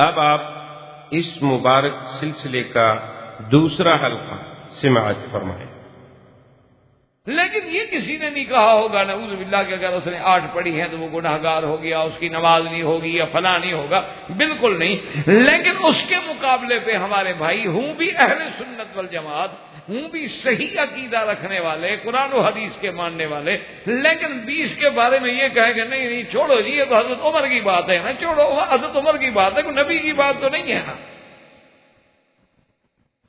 اب آپ اس مبارک سلسلے کا دوسرا حلقہ سماعت فرمائیں۔ لیکن یہ کسی نے نہیں کہا ہوگا نعوذ باللہ کہ اگر اس نے 8 پڑھی ہے تو وہ گناہگار ہو گیا، اس کی نماز نہیں ہوگی یا فلاں نہیں ہوگا، بالکل نہیں۔ لیکن اس کے مقابلے پہ ہمارے بھائی ہوں بھی اہل سنت والجماعت، ہوں بھی صحیح عقیدہ رکھنے والے، قرآن و حدیث کے ماننے والے، لیکن 20 کے بارے میں یہ کہیں کہ نہیں نہیں چھوڑو جی، یہ تو حضرت عمر کی بات ہے نا، چھوڑو حضرت عمر کی بات ہے، کوئی نبی کی بات تو نہیں ہے نا۔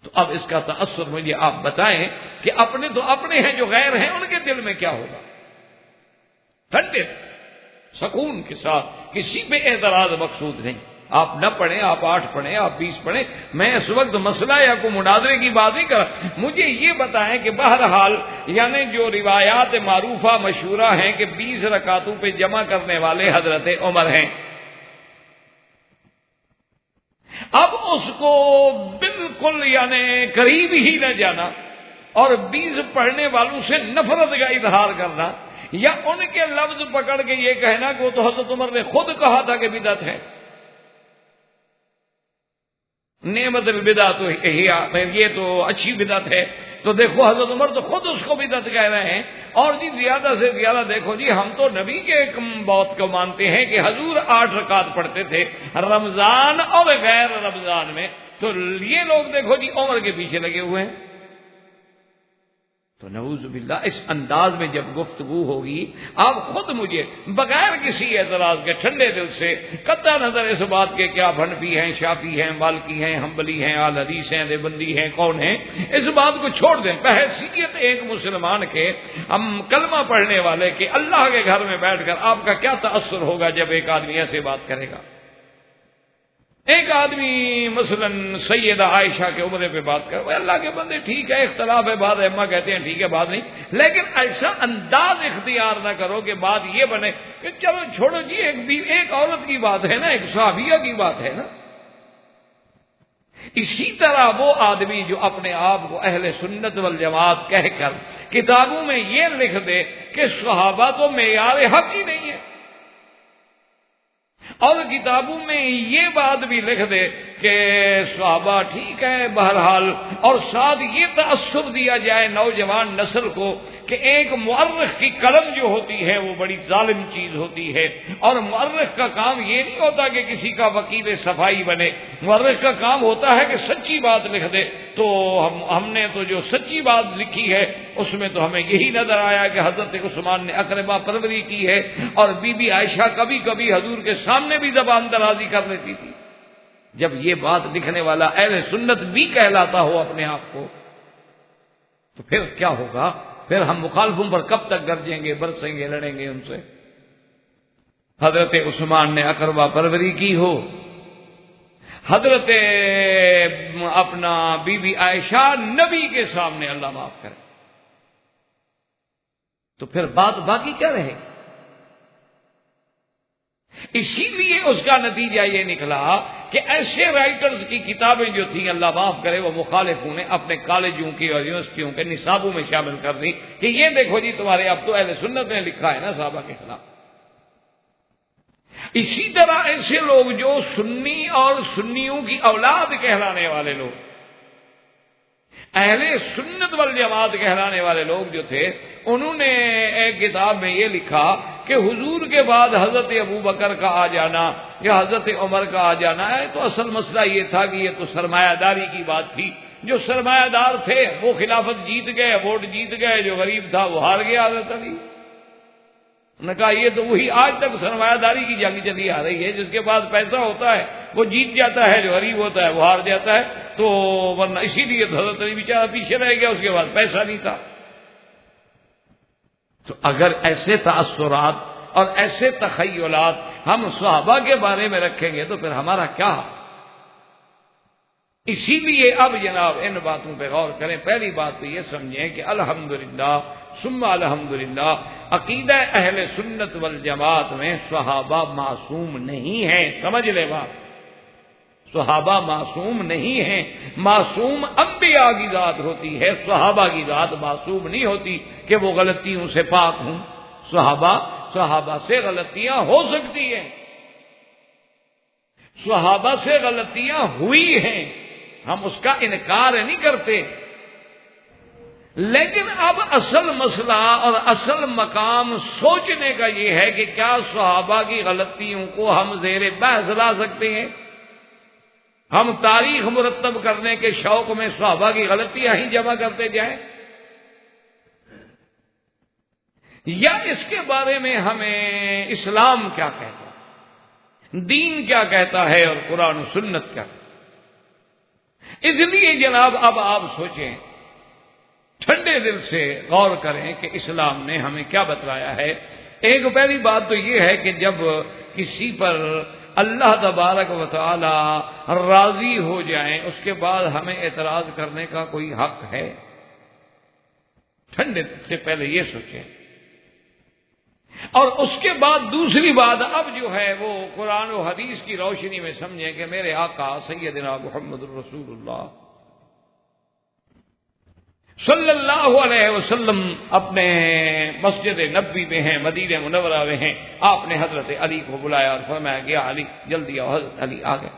تو اب اس کا تاثر مجھے آپ بتائیں کہ اپنے تو اپنے ہیں، جو غیر ہیں ان کے دل میں کیا ہوگا؟ ٹھنڈے سکون کے ساتھ، کسی پہ اعتراض مقصود نہیں، آپ نہ پڑھیں، آپ 8 پڑھیں، آپ 20 پڑھیں، میں اس وقت مسئلہ یا کوئی مناظرے کی بات نہیں کر، مجھے یہ بتائیں کہ بہرحال یعنی جو روایات معروفہ مشہورہ ہیں کہ 20 رکعتوں پہ جمع کرنے والے حضرت عمر ہیں، اب اس کو بالکل یعنی قریب ہی نہ جانا اور 20 پڑھنے والوں سے نفرت کا اظہار کرنا، یا ان کے لفظ پکڑ کے یہ کہنا کہ وہ تو حضرت عمر نے خود کہا تھا کہ بدعت ہے، نعمت البدعۃ یہ تو اچھی بدعت ہے، تو دیکھو حضرت عمر تو خود اس کو بدعت کہہ رہے ہیں، اور جی زیادہ سے زیادہ دیکھو جی ہم تو نبی کے ایک بات کو مانتے ہیں کہ حضور 8 رکعت پڑھتے تھے رمضان اور غیر رمضان میں، تو یہ لوگ دیکھو جی عمر کے پیچھے لگے ہوئے ہیں۔ تو نعوذ باللہ اس انداز میں جب گفتگو ہوگی، آپ خود مجھے بغیر کسی اعتراض کے ٹھنڈے دل سے قطع نظر اس بات کے کیا حنفی ہیں، شافعی ہیں، مالکی ہیں، حنبلی ہیں، اہل حدیث ہیں، دیوبندی ہیں، کون ہیں، اس بات کو چھوڑ دیں۔ بحیثیت ایک مسلمان کے، ہم کلمہ پڑھنے والے کے، اللہ کے گھر میں بیٹھ کر آپ کا کیا تاثر ہوگا جب ایک آدمی ایسے بات کرے گا؟ ایک آدمی مثلا سیدہ عائشہ کے عمرے پہ بات کر، وہ اللہ کے بندے ٹھیک ہے، اختلاف ہے، بعض ائمہ کہتے ہیں ٹھیک ہے، بعض نہیں، لیکن ایسا انداز اختیار نہ کرو کہ بات یہ بنے کہ چلو چھوڑو جی، ایک عورت کی بات ہے نا، ایک صحابیہ کی بات ہے نا۔ اسی طرح وہ آدمی جو اپنے آپ کو اہل سنت والجماعت کہہ کر کتابوں میں یہ لکھ دے کہ صحابہ تو معیار حق ہی نہیں ہے، اور کتابوں میں یہ بات بھی لکھ دے کہ صحابہ ٹھیک ہے بہرحال، اور ساتھ یہ تأثر دیا جائے نوجوان نسل کو کہ ایک مورخ کی قلم جو ہوتی ہے وہ بڑی ظالم چیز ہوتی ہے، اور مورخ کا کام یہ نہیں ہوتا کہ کسی کا وکیل صفائی بنے، مورخ کا کام ہوتا ہے کہ سچی بات لکھ دے۔ تو ہم نے تو جو سچی بات لکھی ہے اس میں تو ہمیں یہی نظر آیا کہ حضرت عثمان نے اقربا پروری کی ہے، اور بی بی عائشہ کبھی کبھی حضور کے سامنے بھی زبان درازی کر لیتی تھی۔ جب یہ بات لکھنے والا اہل سنت بھی کہلاتا ہو اپنے آپ کو، تو پھر کیا ہوگا؟ پھر ہم مخالفوں پر کب تک گرجیں گے، برسیں گے، لڑیں گے ان سے؟ حضرت عثمان نے اقربا پروری کی ہو، حضرت اپنا بی بی عائشہ نبی کے سامنے، اللہ معاف کرے، تو پھر بات باقی کیا رہے گی؟ اسی لیے اس کا نتیجہ یہ نکلا کہ ایسے رائٹرز کی کتابیں جو تھیں، اللہ معاف کرے، وہ مخالفوں نے اپنے کالجوں کی اور یونیورسٹیوں کے نصابوں میں شامل کر دی کہ یہ دیکھو جی تمہارے اب تو اہل سنت نے لکھا ہے نا صحابہ کے خلاف۔ اسی طرح ایسے لوگ جو سنی اور سنیوں کی اولاد کہلانے والے لوگ، اہل سنت والجماعت کہلانے والے لوگ جو تھے، انہوں نے ایک کتاب میں یہ لکھا کہ حضور کے بعد حضرت ابو بکر کا آ جانا یا حضرت عمر کا آ جانا ہے، تو اصل مسئلہ یہ تھا کہ یہ تو سرمایہ داری کی بات تھی، جو سرمایہ دار تھے وہ خلافت جیت گئے، ووٹ جیت گئے، جو غریب تھا وہ ہار گیا حضرت علی نے کہا یہ تو وہی آج تک سرمایہ داری کی جنگ چلی آ رہی ہے، جس کے پاس پیسہ ہوتا ہے وہ جیت جاتا ہے، جو غریب ہوتا ہے وہ ہار جاتا ہے، تو ورنہ اسی لیے تو حضرت علی بیچارہ پیچھے رہ گیا، اس کے بعد پیسہ نہیں تھا۔ تو اگر ایسے تاثرات اور ایسے تخیلات ہم صحابہ کے بارے میں رکھیں گے تو پھر ہمارا کیا؟ اسی لیے اب جناب ان باتوں پہ غور کریں۔ پہلی بات تو یہ سمجھیں کہ الحمدللہ ثم الحمدللہ عقیدہ اہل سنت والجماعت میں صحابہ معصوم نہیں ہیں، سمجھ لے بات، صحابہ معصوم نہیں ہیں، معصوم انبیاء کی ذات ہوتی ہے، صحابہ کی ذات معصوم نہیں ہوتی کہ وہ غلطیوں سے پاک ہوں۔ صحابہ سے غلطیاں ہو سکتی ہیں، صحابہ سے غلطیاں ہوئی ہیں، ہم اس کا انکار نہیں کرتے، لیکن اب اصل مسئلہ اور اصل مقام سوچنے کا یہ ہے کہ کیا صحابہ کی غلطیوں کو ہم زیر بحث لا سکتے ہیں؟ ہم تاریخ مرتب کرنے کے شوق میں صحابہ کی غلطیاں ہی جمع کرتے جائیں، یا اس کے بارے میں ہمیں اسلام کیا کہتا ہے، دین کیا کہتا ہے اور قرآن و سنت کیا کہتا ہے؟ اس لیے جناب اب آپ سوچیں، ٹھنڈے دل سے غور کریں کہ اسلام نے ہمیں کیا بتلایا ہے۔ ایک پہلی بات تو یہ ہے کہ جب کسی پر اللہ تبارک و تعالی راضی ہو جائیں اس کے بعد ہمیں اعتراض کرنے کا کوئی حق ہے؟ ٹھنڈے سے پہلے یہ سوچیں، اور اس کے بعد دوسری بات اب جو ہے وہ قرآن و حدیث کی روشنی میں سمجھیں کہ میرے آقا سیدنا محمد الرسول اللہ صلی اللہ علیہ وسلم اپنے مسجد نبوی میں ہیں، مدینہ منورہ میں ہیں، آپ نے حضرت علی کو بلایا اور فرمایا کہ یا علی جلدی آؤ۔ حضرت علی آ گئے،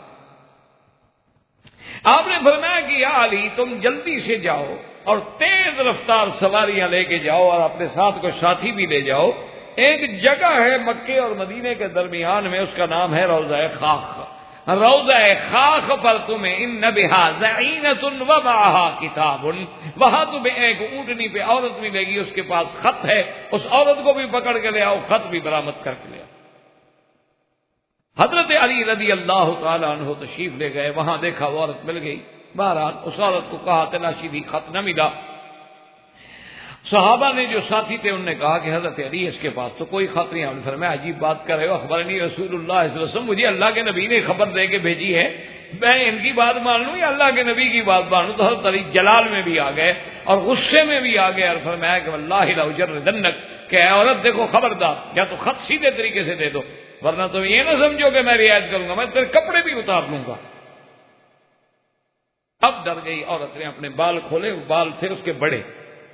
آپ نے فرمایا کہ یا علی تم جلدی سے جاؤ اور تیز رفتار سواریاں لے کے جاؤ اور اپنے ساتھ کوئی ساتھی بھی لے جاؤ۔ ایک جگہ ہے مکے اور مدینے کے درمیان میں، اس کا نام ہے روضہ خاخ۔ روضہ خاخ پر تمہیں ان بہا زعینۃ ومعہا کتاب، وہاں تمہیں ایک اونٹنی پہ عورت ملے گی، اس کے پاس خط ہے، اس عورت کو بھی پکڑ کے لے آؤ، خط بھی برآمد کر کے لے آؤ۔ حضرت علی رضی اللہ تعالی عنہ تشریف لے گئے، وہاں دیکھا وہ عورت مل گئی، بہرحال اس عورت کو کہا تلاشی دی، خط نہ ملا۔ صحابہ نے جو ساتھی تھے انہوں نے کہا کہ حضرت علی اس کے پاس تو کوئی خط نہیں۔ آپ نے فرمایا عجیب بات کر رہے ہو، اخبرنی رسول اللہ صلی اللہ علیہ وسلم، مجھے اللہ کے نبی نے خبر دے کے بھیجی ہے، میں ان کی بات مان لوں یا اللہ کے نبی کی بات مان لوں؟ تو حضرت علی جلال میں بھی آ گئے اور غصے میں بھی آ گئے اور فرمایا کہ واللہ لاجردنک، کہ اے عورت دیکھو خبردار، یا تو خط سیدھے طریقے سے دے دو ورنہ تم یہ نہ سمجھو کہ میں رعایت کروں گا، میں تیرے کپڑے بھی اتار لوں گا۔ اب ڈر گئی عورت نے، اپنے بال کھولے، بال تھے اس کے بڑے،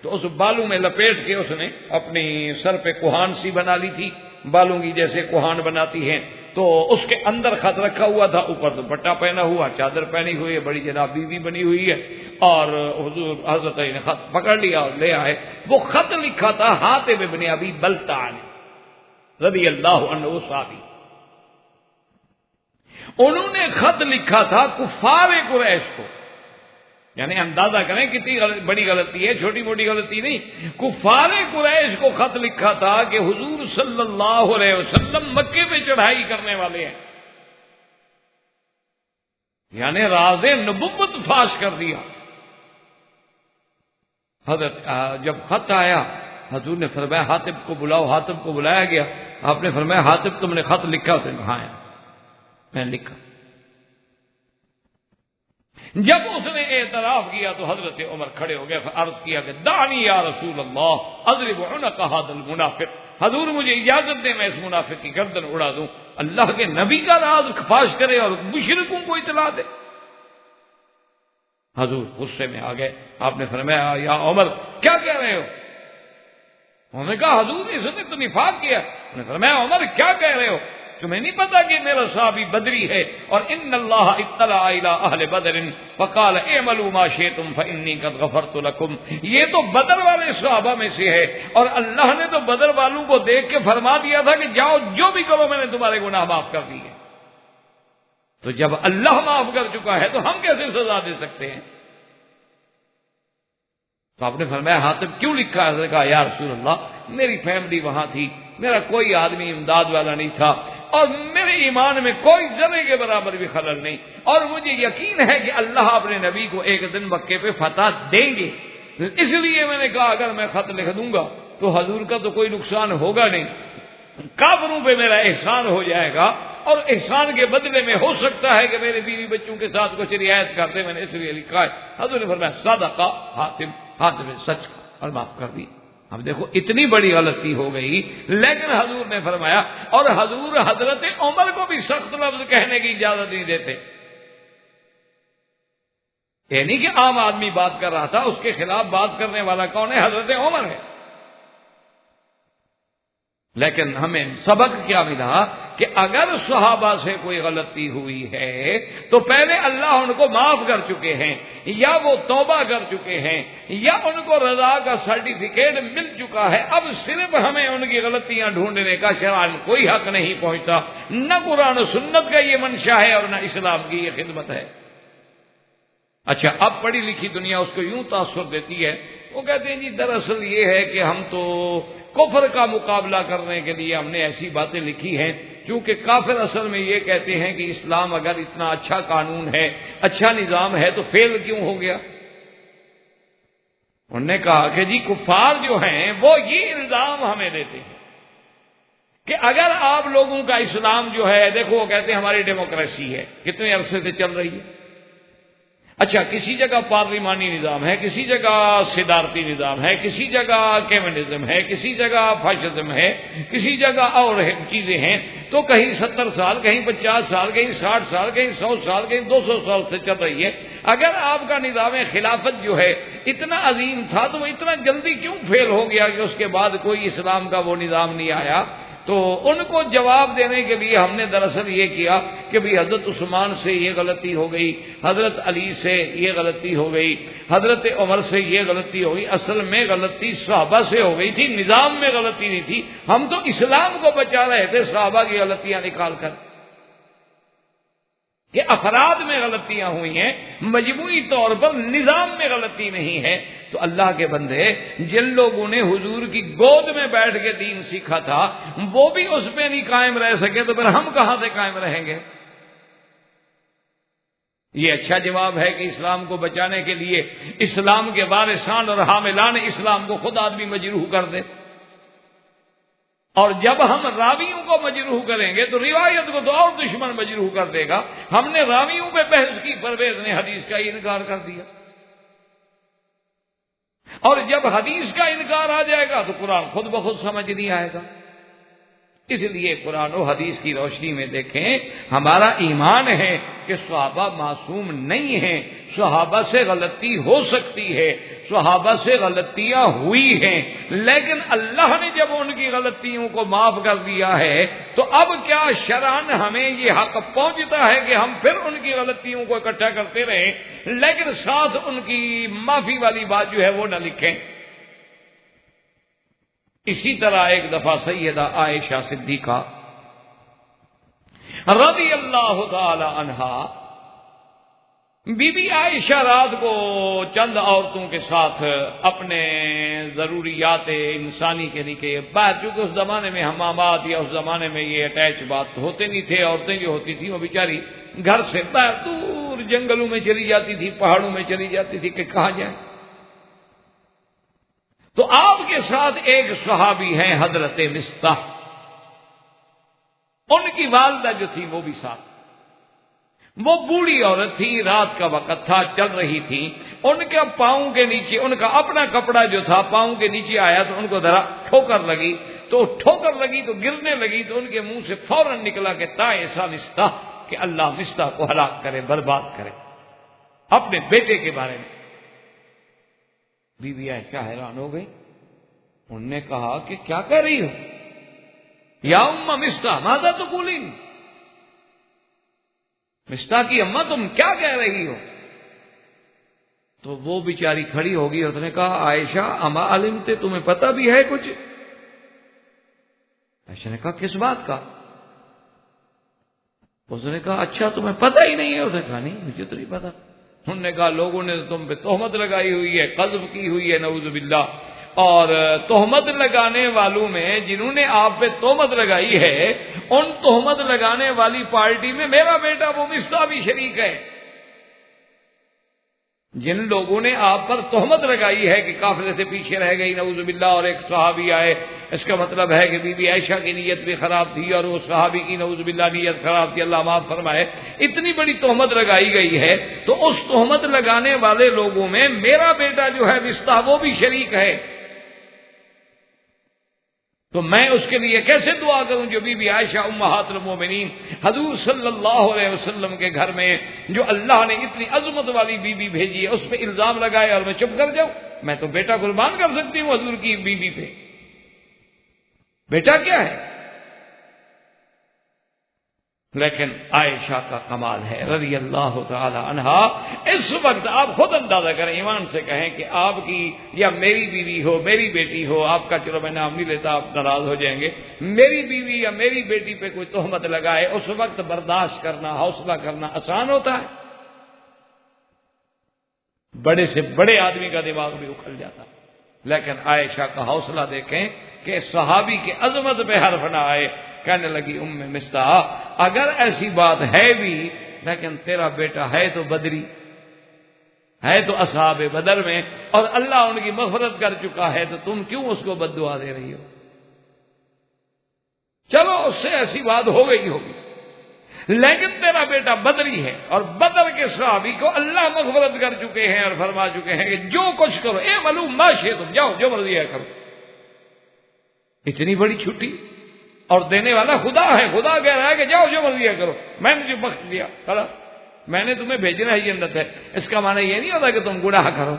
تو اس بالوں میں لپیٹ کے اس نے اپنی سر پہ کوہان سی بنا لی تھی، بالوں کی جیسے کوہان بناتی ہیں، تو اس کے اندر خط رکھا ہوا تھا، اوپر دوپٹہ پہنا ہوا، چادر پہنی ہوئی ہے، بڑی جناب بیوی بنی ہوئی ہے، اور حضور حضرت علی نے خط پکڑ لیا اور لے آئے۔ وہ خط لکھا تھا حاتب ابن ابی بلتع رضی اللہ عنہ صحابی، انہوں نے خط لکھا تھا کفار قریش کو، یعنی اندازہ کریں کتنی بڑی غلطی ہے، چھوٹی موٹی غلطی نہیں۔ کفار قریش کو خط لکھا تھا کہ حضور صلی اللہ علیہ وسلم مکے پہ چڑھائی کرنے والے ہیں، یعنی راز نبوت فاش کر دیا۔ حضرت جب خط آیا حضور نے فرمایا حاتب کو بلاؤ، حاتب کو بلایا گیا، آپ نے فرمایا حاتب تم نے خط لکھا؟ تو ہاں میں نے لکھا۔ جب اس نے اعتراف کیا تو حضرت عمر کھڑے ہو گئے، عرض کیا کہ دعنی یا رسول اللہ اضرب عنق هذا المنافق، حضور مجھے اجازت دیں میں اس منافق کی گردن اڑا دوں، اللہ کے نبی کا راز فاش کرے اور مشرکوں کو اطلاع دے۔ حضور غصے میں آ گئے، آپ نے فرمایا یا عمر کیا کہہ رہے ہو؟ انہوں نے کہا حضور اس نے تو نفاق کیا۔ انہوں نے فرمایا عمر کیا کہہ رہے ہو؟ تمہیں نہیں پتا کہ میرا صحابی بدری ہے، اور ان اللہ اطلع الی اہل بدر فقال اعملوا ما شئتم فانی قد غفرت لكم، یہ تو بدر والے صحابہ میں سے ہے، اور اللہ نے تو بدر والوں کو دیکھ کے فرما دیا تھا کہ جاؤ جو بھی کرو میں نے تمہارے گناہ معاف کر دیے۔ تو جب اللہ معاف کر چکا ہے تو ہم کیسے سزا دے سکتے ہیں؟ تو آپ نے فرمایا حاتب کیوں لکھا ہے؟ کہا یا رسول اللہ میری فیملی وہاں تھی، میرا کوئی آدمی امداد والا نہیں تھا، اور میرے ایمان میں کوئی ذرے کے برابر بھی خلل نہیں، اور مجھے یقین ہے کہ اللہ اپنے نبی کو ایک دن مکے پہ فتح دیں گے، اس لیے میں نے کہا اگر میں خط لکھ دوں گا تو حضور کا تو کوئی نقصان ہوگا نہیں، کافروں پہ میرا احسان ہو جائے گا، اور احسان کے بدلے میں ہو سکتا ہے کہ میرے بیوی بچوں کے ساتھ کچھ رعایت کر دے، میں نے اس لیے لکھا ہے۔ حضور نے فرمایا صدق حاتم، حاتم نے سچ کہا اور معاف کر دی۔ اب دیکھو اتنی بڑی غلطی ہو گئی، لیکن حضور نے فرمایا، اور حضور حضرت عمر کو بھی سخت لفظ کہنے کی اجازت نہیں دیتے، یعنی کہ عام آدمی بات کر رہا تھا، اس کے خلاف بات کرنے والا کون ہے؟ حضرت عمر ہے۔ لیکن ہمیں سبق کیا ملا کہ اگر صحابہ سے کوئی غلطی ہوئی ہے تو پہلے اللہ ان کو معاف کر چکے ہیں، یا وہ توبہ کر چکے ہیں، یا ان کو رضا کا سرٹیفکیٹ مل چکا ہے، اب صرف ہمیں ان کی غلطیاں ڈھونڈنے کا شرعاً کوئی حق نہیں پہنچتا، نہ قرآن و سنت کا یہ منشا ہے اور نہ اسلام کی یہ خدمت ہے۔ اچھا، اب پڑھی لکھی دنیا اس کو یوں تاثر دیتی ہے، وہ کہتے ہیں جی دراصل یہ ہے کہ ہم تو کفر کا مقابلہ کرنے کے لیے ہم نے ایسی باتیں لکھی ہیں، کیونکہ کافر اصل میں یہ کہتے ہیں کہ اسلام اگر اتنا اچھا قانون ہے، اچھا نظام ہے، تو فیل کیوں ہو گیا؟ انہوں نے کہا کہ جی کفار جو ہیں وہ یہ الزام ہمیں دیتے ہیں کہ اگر آپ لوگوں کا اسلام جو ہے، دیکھو وہ کہتے ہیں ہماری ڈیموکریسی ہے، کتنے عرصے سے چل رہی ہے۔ اچھا، کسی جگہ پارلیمانی نظام ہے، کسی جگہ صدارتی نظام ہے، کسی جگہ کمیونزم ہے، کسی جگہ فاشزم ہے، کسی جگہ اور چیزیں ہیں، تو کہیں 70 سال، کہیں 50 سال، کہیں 60 سال، کہیں 100 سال، کہیں 200 سال سے چل رہی ہے۔ اگر آپ کا نظام خلافت جو ہے اتنا عظیم تھا تو وہ اتنا جلدی کیوں فیل ہو گیا کہ اس کے بعد کوئی اسلام کا وہ نظام نہیں آیا؟ تو ان کو جواب دینے کے لیے ہم نے دراصل یہ کیا کہ بھی حضرت عثمان سے یہ غلطی ہو گئی، حضرت علی سے یہ غلطی ہو گئی، حضرت عمر سے یہ غلطی ہو گئی، اصل میں غلطی صحابہ سے ہو گئی تھی، نظام میں غلطی نہیں تھی، ہم تو اسلام کو بچا رہے تھے صحابہ کی غلطیاں نکال کر، کہ افراد میں غلطیاں ہوئی ہیں، مجموعی طور پر نظام میں غلطی نہیں ہے۔ تو اللہ کے بندے، جن لوگوں نے حضور کی گود میں بیٹھ کے دین سیکھا تھا وہ بھی اس پہ نہیں قائم رہ سکے تو پھر ہم کہاں سے قائم رہیں گے؟ یہ اچھا جواب ہے کہ اسلام کو بچانے کے لیے اسلام کے وارثان اور حاملان اسلام کو خود آدمی مجروح کر دے، اور جب ہم راویوں کو مجروح کریں گے تو روایت کو تو اور دشمن مجروح کر دے گا۔ ہم نے راویوں پہ بحث کی، پرویز نے حدیث کا انکار کر دیا، اور جب حدیث کا انکار آ جائے گا تو قرآن خود بخود سمجھ نہیں آئے گا۔ اس لیے قرآن و حدیث کی روشنی میں دیکھیں، ہمارا ایمان ہے کہ صحابہ معصوم نہیں ہیں، صحابہ سے غلطی ہو سکتی ہے، صحابہ سے غلطیاں ہوئی ہیں، لیکن اللہ نے جب ان کی غلطیوں کو معاف کر دیا ہے تو اب کیا شرعاً ہمیں یہ حق پہنچتا ہے کہ ہم پھر ان کی غلطیوں کو اکٹھا کرتے رہیں، لیکن ساتھ ان کی معافی والی بات جو ہے وہ نہ لکھیں۔ اسی طرح ایک دفعہ سیدہ عائشہ صدیقہ رضی اللہ تعالی عنہا، بی بی عائشہ رات کو چند عورتوں کے ساتھ اپنے ضروریات انسانی کے لیے بات، چونکہ اس زمانے میں حمامات یا اس زمانے میں یہ اٹیچ بات ہوتے نہیں تھے، عورتیں جو ہوتی تھیں وہ بیچاری گھر سے باہر دور جنگلوں میں چلی جاتی تھی، پہاڑوں میں چلی جاتی تھی کہ کہاں جائیں۔ تو آپ کے ساتھ ایک صحابی ہیں حضرت مصطح، ان کی والدہ جو تھی وہ بھی ساتھ، وہ بوڑھی عورت تھی، رات کا وقت تھا، چل رہی تھی، ان کے پاؤں کے نیچے ان کا اپنا کپڑا جو تھا پاؤں کے نیچے آیا تو ان کو ذرا ٹھوکر لگی، تو ٹھوکر لگی تو گرنے لگی، تو ان کے منہ سے فوراً نکلا کہ تائسا مصطح، کہ اللہ مصطح کو ہلاک کرے، برباد کرے، اپنے بیٹے کے بارے میں۔ بی بی عائشہ حیران ہو گئی، انہوں نے کہا کہ کیا کہہ رہی ہو یا ام مصطح، ماذا تقولین، مصطح کی اماں تم کیا کہہ رہی ہو؟ تو وہ بیچاری کھڑی ہوگی، اس نے کہا عائشہ اما علمتے، تمہیں پتہ بھی ہے کچھ؟ عائشہ نے کہا کس بات کا؟ اس نے کہا اچھا تمہیں پتہ ہی نہیں ہے؟ اس نے کہا نہیں مجھے تو نہیں پتا۔ انہوں نے کہا لوگوں نے تم پہ تہمت لگائی ہوئی ہے، قذف کی ہوئی ہے، نعوذ باللہ، اور تہمت لگانے والوں میں جنہوں نے آپ پہ تہمت لگائی ہے ان تہمت لگانے والی پارٹی میں میرا بیٹا وہ مصطح بھی شریک ہے۔ جن لوگوں نے آپ پر تہمت لگائی ہے کہ قافلے سے پیچھے رہ گئی نعوذ باللہ اور ایک صحابی آئے، اس کا مطلب ہے کہ بی بی عائشہ کی نیت بھی خراب تھی اور وہ صحابی کی نعوذ باللہ نیت خراب تھی، اللہ معاف فرمائے، اتنی بڑی تہمت لگائی گئی ہے، تو اس تہمت لگانے والے لوگوں میں میرا بیٹا جو ہے مصطح وہ بھی شریک ہے، تو میں اس کے لیے کیسے دعا کروں جو بی بی عائشہ امہات المومنین حضور صلی اللہ علیہ وسلم کے گھر میں جو اللہ نے اتنی عظمت والی بی بی بھیجی ہے اس پہ الزام لگائے اور میں چپ کر جاؤں؟ میں تو بیٹا قربان کر سکتی ہوں حضور کی بی بی پہ، بیٹا کیا ہے؟ لیکن عائشہ کا کمال ہے رضی اللہ تعالی عنہا. اس وقت آپ خود اندازہ کریں، ایمان سے کہیں کہ آپ کی یا میری بیوی ہو، میری بیٹی ہو، آپ کا چلو میں نام نہیں لیتا آپ ناراض ہو جائیں گے، میری بیوی یا میری بیٹی پہ کوئی تہمت لگائے، اس وقت برداشت کرنا، حوصلہ کرنا آسان ہوتا ہے؟ بڑے سے بڑے آدمی کا دماغ بھی اکھل جاتا. لیکن عائشہ کا حوصلہ دیکھیں کہ صحابی کی عظمت پہ حرف نہ آئے. کہنے لگی ام مصطح اگر ایسی بات ہے بھی، لیکن تیرا بیٹا ہے تو بدری، ہے تو اصحاب بدر میں، اور اللہ ان کی مغفرت کر چکا ہے، تو تم کیوں اس کو بد دعا دے رہی ہو؟ چلو اس سے ایسی بات ہو گئی ہوگی، لیکن تیرا بیٹا بدری ہے، اور بدر کے صحابی کو اللہ مغفرت کر چکے ہیں اور فرما چکے ہیں کہ جو کچھ کرو اے معلوم ماشے، تم جاؤ جو مرضی ہے کرو. اتنی بڑی چھٹی، اور دینے والا خدا ہے. خدا کہہ رہا ہے کہ جاؤ جو مرضی ہے کرو، میں نے جو بخش دیا خلاص، میں نے تمہیں بھیجنا ہے جنت ہے. اس کا معنی یہ نہیں ہوتا کہ تم گناہ کرو،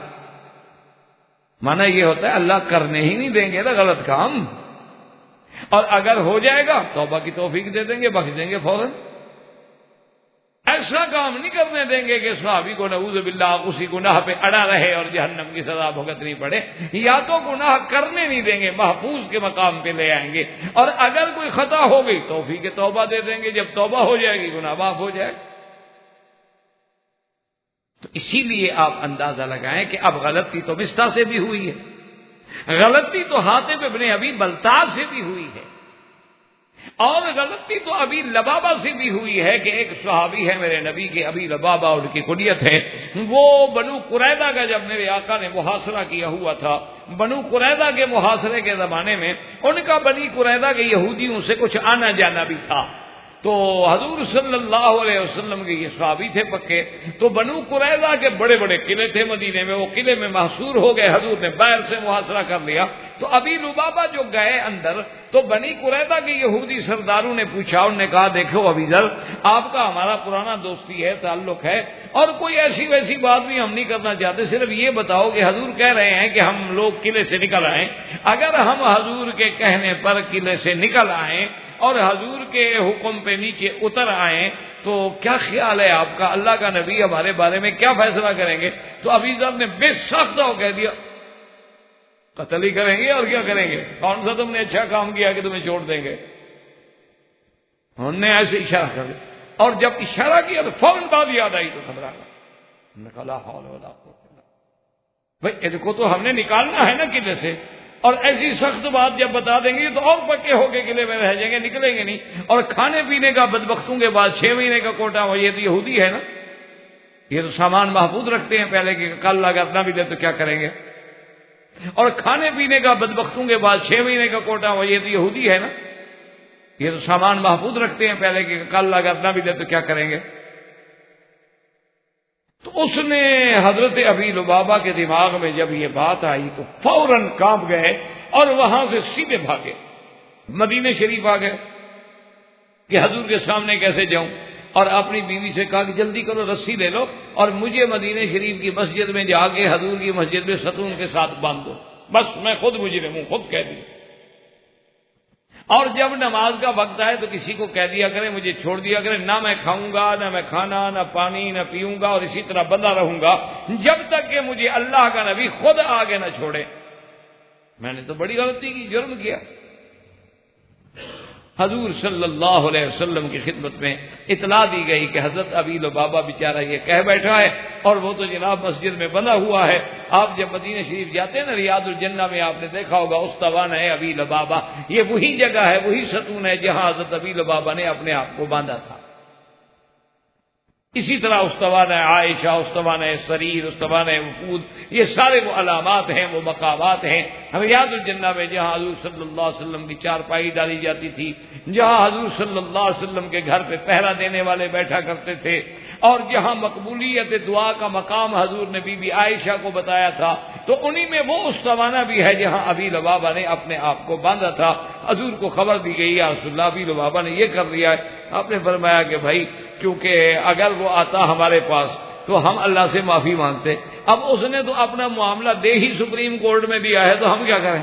معنی یہ ہوتا ہے اللہ کرنے ہی نہیں دیں گے نا غلط کام، اور اگر ہو جائے گا توبہ کی توفیق دے دیں گے، بخش دیں گے فوراً. ایسا کام نہیں کرنے دیں گے کہ صحابی کو نعوذ باللہ اسی گناہ پہ اڑا رہے اور جہنم کی سزا بھگتنی پڑے. یا تو گناہ کرنے نہیں دیں گے، محفوظ کے مقام پہ لے آئیں گے، اور اگر کوئی خطا ہو گئی توفیق توبہ دے دیں گے، جب توبہ ہو جائے گی گناہ معاف ہو جائے. تو اسی لیے آپ اندازہ لگائیں کہ اب غلطی تو مصطح سے بھی ہوئی ہے، غلطی تو حاتب ابن ابی بلتع سے بھی ہوئی ہے، اور غلطی تو ابی لبابہ سے بھی ہوئی ہے کہ ایک صحابی ہے میرے نبی کے، ابی لبابہ ان کی کنیت ہے. وہ بنو قریظہ کا جب میرے آقا نے محاصرہ کیا ہوا تھا، بنو قریظہ کے محاصرے کے زمانے میں ان کا بنی قریظہ کے یہودیوں سے کچھ آنا جانا بھی تھا. تو حضور صلی اللہ علیہ وسلم کے یہ صحابی تھے پکے. تو بنو قریظہ کے بڑے بڑے قلعے تھے مدینے میں، وہ قلعے میں محصور ہو گئے، حضور نے باہر سے محاصرہ کر لیا. تو ابی لبابہ جو گئے اندر، تو بنی قریظہ کے یہودی سرداروں نے پوچھا، انہوں نے کہا دیکھو ابی ذر، آپ کا ہمارا پرانا دوستی ہے، تعلق ہے، اور کوئی ایسی ویسی بات بھی ہم نہیں کرنا چاہتے، صرف یہ بتاؤ کہ حضور کہہ رہے ہیں کہ ہم لوگ قلعے سے نکل آئیں، اگر ہم حضور کے کہنے پر قلعے سے نکل آئیں اور حضور کے حکم پہ نیچے اتر آئیں تو کیا خیال ہے آپ کا، اللہ کا نبی ہمارے بارے میں کیا فیصلہ کریں گے؟ تو ابی ذر نے بے سخت ہو کہہ دیا قتل ہی کریں گے، اور کیا کریں گے، کون سا تم نے اچھا کام کیا کہ تمہیں چھوڑ دیں گے. انہوں نے ایسے اشارہ کر دیا، اور جب اشارہ کیا تو فوراً بات یاد آئی تو گھبرا گیا. ہم نے کہا لا حول ولا قوت الا باللہ، بھائی ان کو تو ہم نے نکالنا ہے نا قلعے سے، اور ایسی سخت بات جب بتا دیں گے تو اور پکے ہو کے قلعے میں رہ جائیں گے، نکلیں گے نہیں. اور کھانے پینے کا بدبختوں کے بعد 6 مہینے کا کوٹا ہو، یہ تو یہودی ہے نا، یہ تو سامان محفوظ رکھتے ہیں پہلے کہ کل اگر نہ ملے تو کیا کریں گے. اور کھانے پینے کا بدبختوں کے بعد 6 مہینے کا کوٹا ہو، یہ تو یہودی ہے نا، یہ تو سامان محفوظ رکھتے ہیں پہلے کہ کل اگر نہ ملے تو کیا کریں گے. تو اس نے حضرت ابی لبابہ کے دماغ میں جب یہ بات آئی تو فوراً کانپ گئے، اور وہاں سے سیدھے بھاگے مدینہ شریف آ گئے کہ حضور کے سامنے کیسے جاؤں. اور اپنی بیوی سے کہا کہ جلدی کرو رسی لے لو اور مجھے مدینہ شریف کی مسجد میں جا کے حضور کی مسجد میں ستون کے ساتھ باندھ دو، بس میں خود مجرم ہوں، خود کہہ دوں. اور جب نماز کا وقت آئے تو کسی کو کہہ دیا کرے، مجھے چھوڑ دیا کرے، نہ میں کھاؤں گا، نہ میں کھانا، نہ پانی، نہ پیوں گا، اور اسی طرح بندہ رہوں گا جب تک کہ مجھے اللہ کا نبی خود آگے نہ چھوڑے. میں نے تو بڑی غلطی کی، جرم کیا. حضور صلی اللہ علیہ وسلم کی خدمت میں اطلاع دی گئی کہ حضرت ابی لبابہ بیچارہ یہ کہہ بیٹھا ہے، اور وہ تو جناب مسجد میں بندہ ہوا ہے. آپ جب مدینہ شریف جاتے ہیں نا، ریاض الجنہ میں آپ نے دیکھا ہوگا استوان ہے ابی لبابہ، یہ وہی جگہ ہے، وہی ستون ہے جہاں حضرت ابی لبابہ نے اپنے آپ کو باندھا تھا. اسی طرح استوان عائشہ، استوان سریر، استوان وفود، یہ سارے وہ علامات ہیں، وہ مقامات ہیں ریاض الجنہ میں جہاں حضور صلی اللہ علیہ وسلم کی چارپائی ڈالی جاتی تھی، جہاں حضور صلی اللہ علیہ وسلم کے گھر پہ پہرا دینے والے بیٹھا کرتے تھے، اور جہاں مقبولیت دعا کا مقام حضور نے بی بی عائشہ کو بتایا تھا. تو انہی میں وہ استوانہ بھی ہے جہاں ابی لبابہ نے اپنے آپ کو باندھا تھا. حضور کو خبر دی گئی یا رسول اللہ ابی لبابہ نے یہ کر لیا ہے. آپ نے فرمایا کہ بھائی کیونکہ اگر وہ آتا ہمارے پاس تو ہم اللہ سے معافی مانگتے، اب اس نے تو اپنا معاملہ دے ہی سپریم کورٹ میں دیا ہے تو ہم کیا کریں.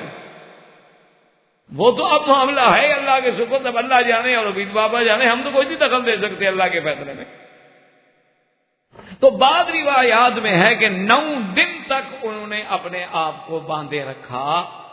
وہ تو اب معاملہ ہے اللہ کے سپرد، اب اللہ جانے اور عبید بابا جانے، ہم تو کوئی نہیں دخل دے سکتے اللہ کے فیصلے میں۔ تو بعض روایات میں ہے کہ 9 دن تک انہوں نے اپنے آپ کو باندھے رکھا،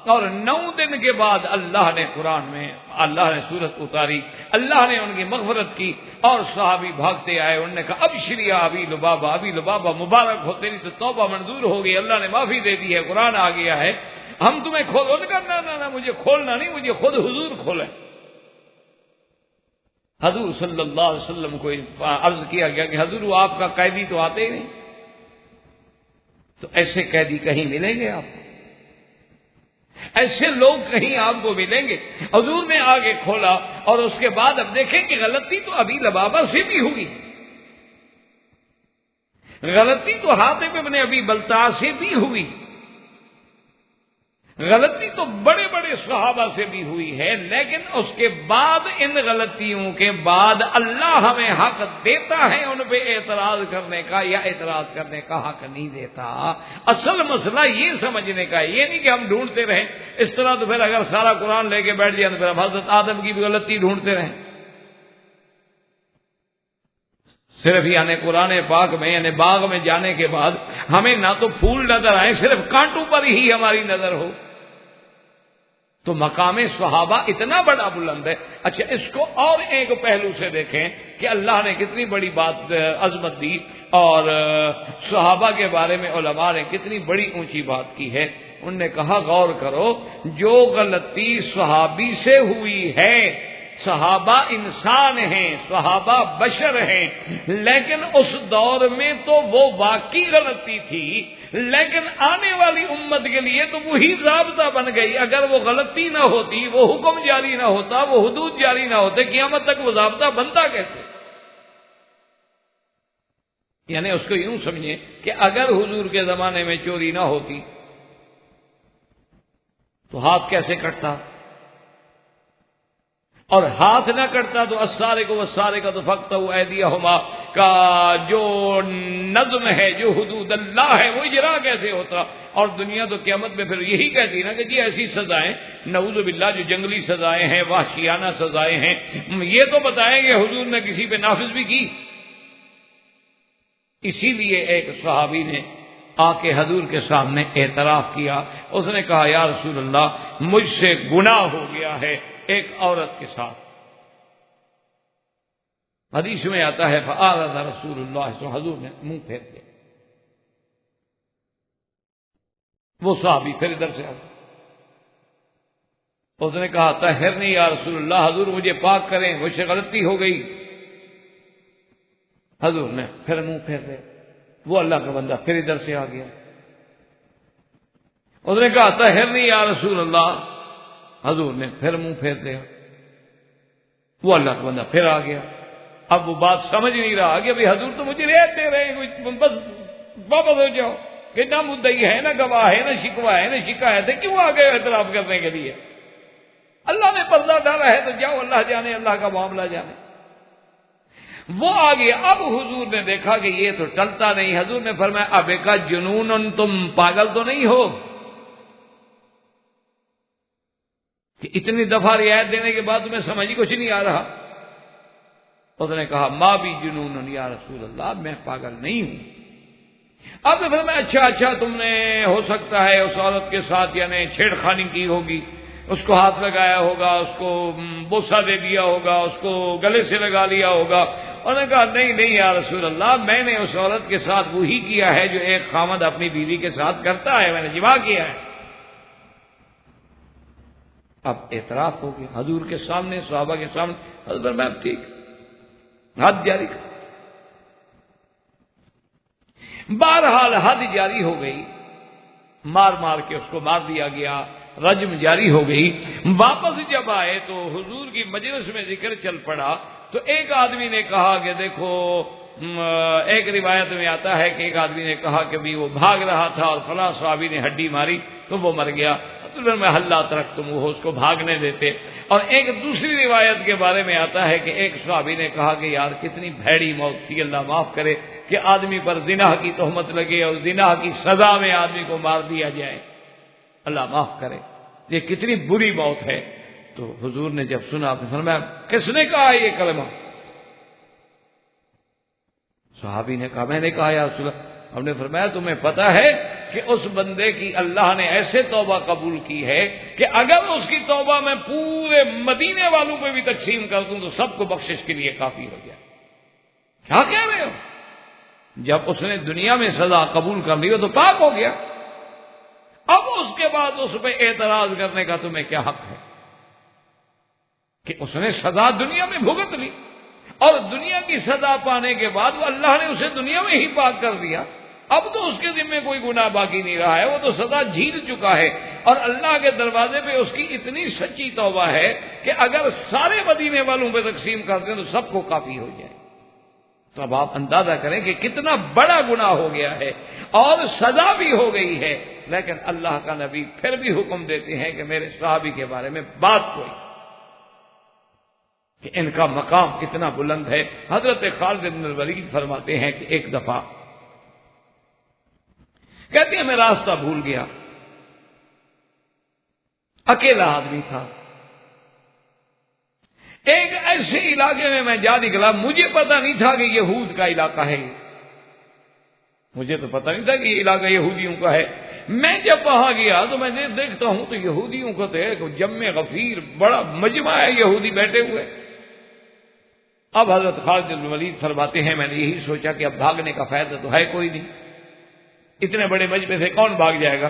اور 9 دن کے بعد اللہ نے قرآن میں اللہ نے سورت اتاری، اللہ نے ان کی مغفرت کی، اور صحابی بھاگتے آئے، انہوں نے کہا ابشری یا ابی لبابہ، ابی لبابہ مبارک ہو، تیری تو توبہ منظور ہو گئی، اللہ نے معافی دے دی ہے، قرآن آ گیا ہے، ہم تمہیں کھولو۔ نے کہا نہ مجھے کھولنا نہیں، مجھے خود حضور کھولے۔ حضور صلی اللہ علیہ وسلم کو عرض کیا گیا کہ حضور وہ آپ کا قیدی تو آتے ہی نہیں، تو ایسے قیدی کہیں ملیں گے آپ کو؟ ایسے لوگ کہیں آپ کو ملیں گے؟ حضور نے آگے کھولا، اور اس کے بعد اب دیکھیں کہ غلطی تو ابی لبابہ سے بھی ہوئی، غلطی تو حاتب ابن ابی بلتع سے بھی ہوئی، غلطی تو بڑے بڑے صحابہ سے بھی ہوئی ہے، لیکن اس کے بعد ان غلطیوں کے بعد اللہ ہمیں حق دیتا ہے ان پہ اعتراض کرنے کا یا اعتراض کرنے کا حق نہیں دیتا۔ اصل مسئلہ یہ سمجھنے کا ہے، یہ نہیں کہ ہم ڈھونڈتے رہیں، اس طرح تو پھر اگر سارا قرآن لے کے بیٹھ جائیں تو پھر ہم حضرت آدم کی بھی غلطی ڈھونڈتے رہیں۔ صرف یعنی قرآن پاک میں یعنی باغ میں جانے کے بعد ہمیں نہ تو پھول نظر آئے، صرف کانٹوں پر ہی ہماری نظر ہو، تو مقام صحابہ اتنا بڑا بلند ہے۔ اچھا، اس کو اور ایک پہلو سے دیکھیں کہ اللہ نے کتنی بڑی بات عظمت دی، اور صحابہ کے بارے میں علماء نے کتنی بڑی اونچی بات کی ہے۔ انہوں نے کہا غور کرو، جو غلطی صحابی سے ہوئی ہے، صحابہ انسان ہیں، صحابہ بشر ہیں، لیکن اس دور میں تو وہ واقعی غلطی تھی، لیکن آنے والی امت کے لیے تو وہی ضابطہ بن گئی۔ اگر وہ غلطی نہ ہوتی، وہ حکم جاری نہ ہوتا، وہ حدود جاری نہ ہوتے، قیامت تک وہ ضابطہ بنتا کیسے؟ یعنی اس کو یوں سمجھیں کہ اگر حضور کے زمانے میں چوری نہ ہوتی تو ہاتھ کیسے کٹتا، اور ہاتھ نہ کٹتا تو السارق والسارقۃ فاقطعوا ایدیہما کا جو نظم ہے، جو حدود اللہ ہے، وہ اجرا کیسے ہوتا؟ اور دنیا تو قیامت میں پھر یہی کہتی نا کہ جی ایسی سزائیں نعوذ باللہ جو جنگلی سزائیں ہیں، وحشیانہ سزائیں ہیں، یہ تو بتائیں کہ حضور نے کسی پہ نافذ بھی کی۔ اسی لیے ایک صحابی نے آ کے حضور کے سامنے اعتراف کیا، اس نے کہا یا رسول اللہ مجھ سے گناہ ہو گیا ہے ایک عورت کے ساتھ۔ حدیث میں آتا ہے فأعرض رسول اللہ، تو حضور نے منہ پھیر دیا۔ وہ صحابی پھر ادھر سے آ گیا، اس نے کہا طہرنی یا رسول اللہ، حضور مجھے پاک کریں، مجھ سے غلطی ہو گئی۔ حضور نے پھر منہ پھیر دیا۔ وہ اللہ کا بندہ پھر ادھر سے آ گیا، اس نے کہا طہرنی یا رسول اللہ، حضور نے پھر منہ پھیر دیا۔ وہ اللہ کا بندہ پھر آ گیا۔ اب وہ بات سمجھ نہیں رہا کہ بھائی حضور تو مجھے رعایت دے رہے ہیں، بس واپس ہو جاؤ، کہ نہ مدعی ہے، نہ گواہ ہے، نہ شکوہ ہے، نہ شکایت ہے، کیوں آ گئے اعتراف کرنے کے لیے؟ اللہ نے پردہ ڈالا ہے تو جاؤ، اللہ جانے، اللہ کا معاملہ جانے۔ وہ آ گیا۔ اب حضور نے دیکھا کہ یہ تو ٹلتا نہیں، حضور نے فرمایا اب کا جنون، تم پاگل تو نہیں ہو کہ اتنی دفعہ رعایت دینے کے بعد تمہیں سمجھ کچھ نہیں آ رہا؟ اس نے کہا ما بھی جنون یا رسول اللہ، میں پاگل نہیں ہوں۔ اب نے فرمایا اچھا تم نے ہو سکتا ہے اس عورت کے ساتھ یعنی چھیڑخانی کی ہوگی، اس کو ہاتھ لگایا ہوگا، اس کو بوسہ دے دیا ہوگا، اس کو گلے سے لگا لیا ہوگا۔ انہوں نے کہا نہیں یا رسول اللہ، میں نے اس عورت کے ساتھ وہی کیا ہے جو ایک خامد اپنی بیوی کے ساتھ کرتا ہے، میں نے جماع کیا ہے۔ اب اعتراف ہو گیا حضور کے سامنے، صحابہ کے سامنے۔ حضرت میں اب ٹھیک حد جاری کر۔ بہرحال حد جاری ہو گئی، مار کے اس کو مار دیا گیا، رجم جاری ہو گئی۔ واپس جب آئے تو حضور کی مجلس میں ذکر چل پڑا، تو ایک آدمی نے کہا کہ دیکھو، ایک روایت میں آتا ہے کہ ایک آدمی نے کہا کہ بھی وہ بھاگ رہا تھا اور فلاں صحابی نے ہڈی ماری تو وہ مر گیا، میں حلہ ترک تم وہ اس کو بھاگنے دیتے۔ اور ایک دوسری روایت کے بارے میں آتا ہے کہ ایک صحابی نے کہا کہ یار کتنی بھیڑی موت تھی، اللہ معاف کرے کہ آدمی پر زنا کی تہمت لگے اور زنا کی سزا میں آدمی کو مار دیا جائے، اللہ معاف کرے، یہ کتنی بری موت ہے۔ تو حضور نے جب سنا آپ نے فرمایا کس نے کہا یہ کلمہ؟ صحابی نے کہا میں نے کہا یا رسول اللہ۔ ہم نے فرمایا تمہیں پتا ہے کہ اس بندے کی اللہ نے ایسے توبہ قبول کی ہے کہ اگر اس کی توبہ میں پورے مدینے والوں پہ بھی تقسیم کر دوں تو سب کو بخشش کے لیے کافی ہو جائے۔ کیا کہہ رہے ہو؟ جب اس نے دنیا میں سزا قبول کر لی ہو تو پاک ہو گیا، اب اس کے بعد اس پہ اعتراض کرنے کا تمہیں کیا حق ہے کہ اس نے سزا دنیا میں بھگت لی اور دنیا کی سزا پانے کے بعد وہ اللہ نے اسے دنیا میں ہی پاک کر دیا، اب تو اس کے ذمہ کوئی گناہ باقی نہیں رہا ہے، وہ تو سزا جھیل چکا ہے اور اللہ کے دروازے پہ اس کی اتنی سچی توبہ ہے کہ اگر سارے مدینے والوں پہ تقسیم کرتے ہیں تو سب کو کافی ہو جائے۔ تو اب آپ اندازہ کریں کہ کتنا بڑا گناہ ہو گیا ہے اور سزا بھی ہو گئی ہے، لیکن اللہ کا نبی پھر بھی حکم دیتے ہیں کہ میرے صحابی کے بارے میں بات کوئی کہ ان کا مقام کتنا بلند ہے۔ حضرت خالد بن الولید فرماتے ہیں کہ ایک دفعہ کہتے ہیں میں راستہ بھول گیا، اکیلا آدمی تھا، ایک ایسے علاقے میں میں جا نکلا، مجھے پتا نہیں تھا کہ یہود کا علاقہ ہے، مجھے تو پتا نہیں تھا کہ یہ علاقہ یہودیوں کا ہے۔ میں جب وہاں گیا تو میں دیکھتا ہوں تو یہودیوں کا تو ایک جمع غفیر بڑا مجمع ہے، یہودی بیٹھے ہوئے۔ اب حضرت خالد بن ولید فرماتے ہیں میں نے یہی سوچا کہ اب بھاگنے کا فائدہ تو ہے کوئی نہیں، اتنے بڑے مجمع سے کون بھاگ جائے گا،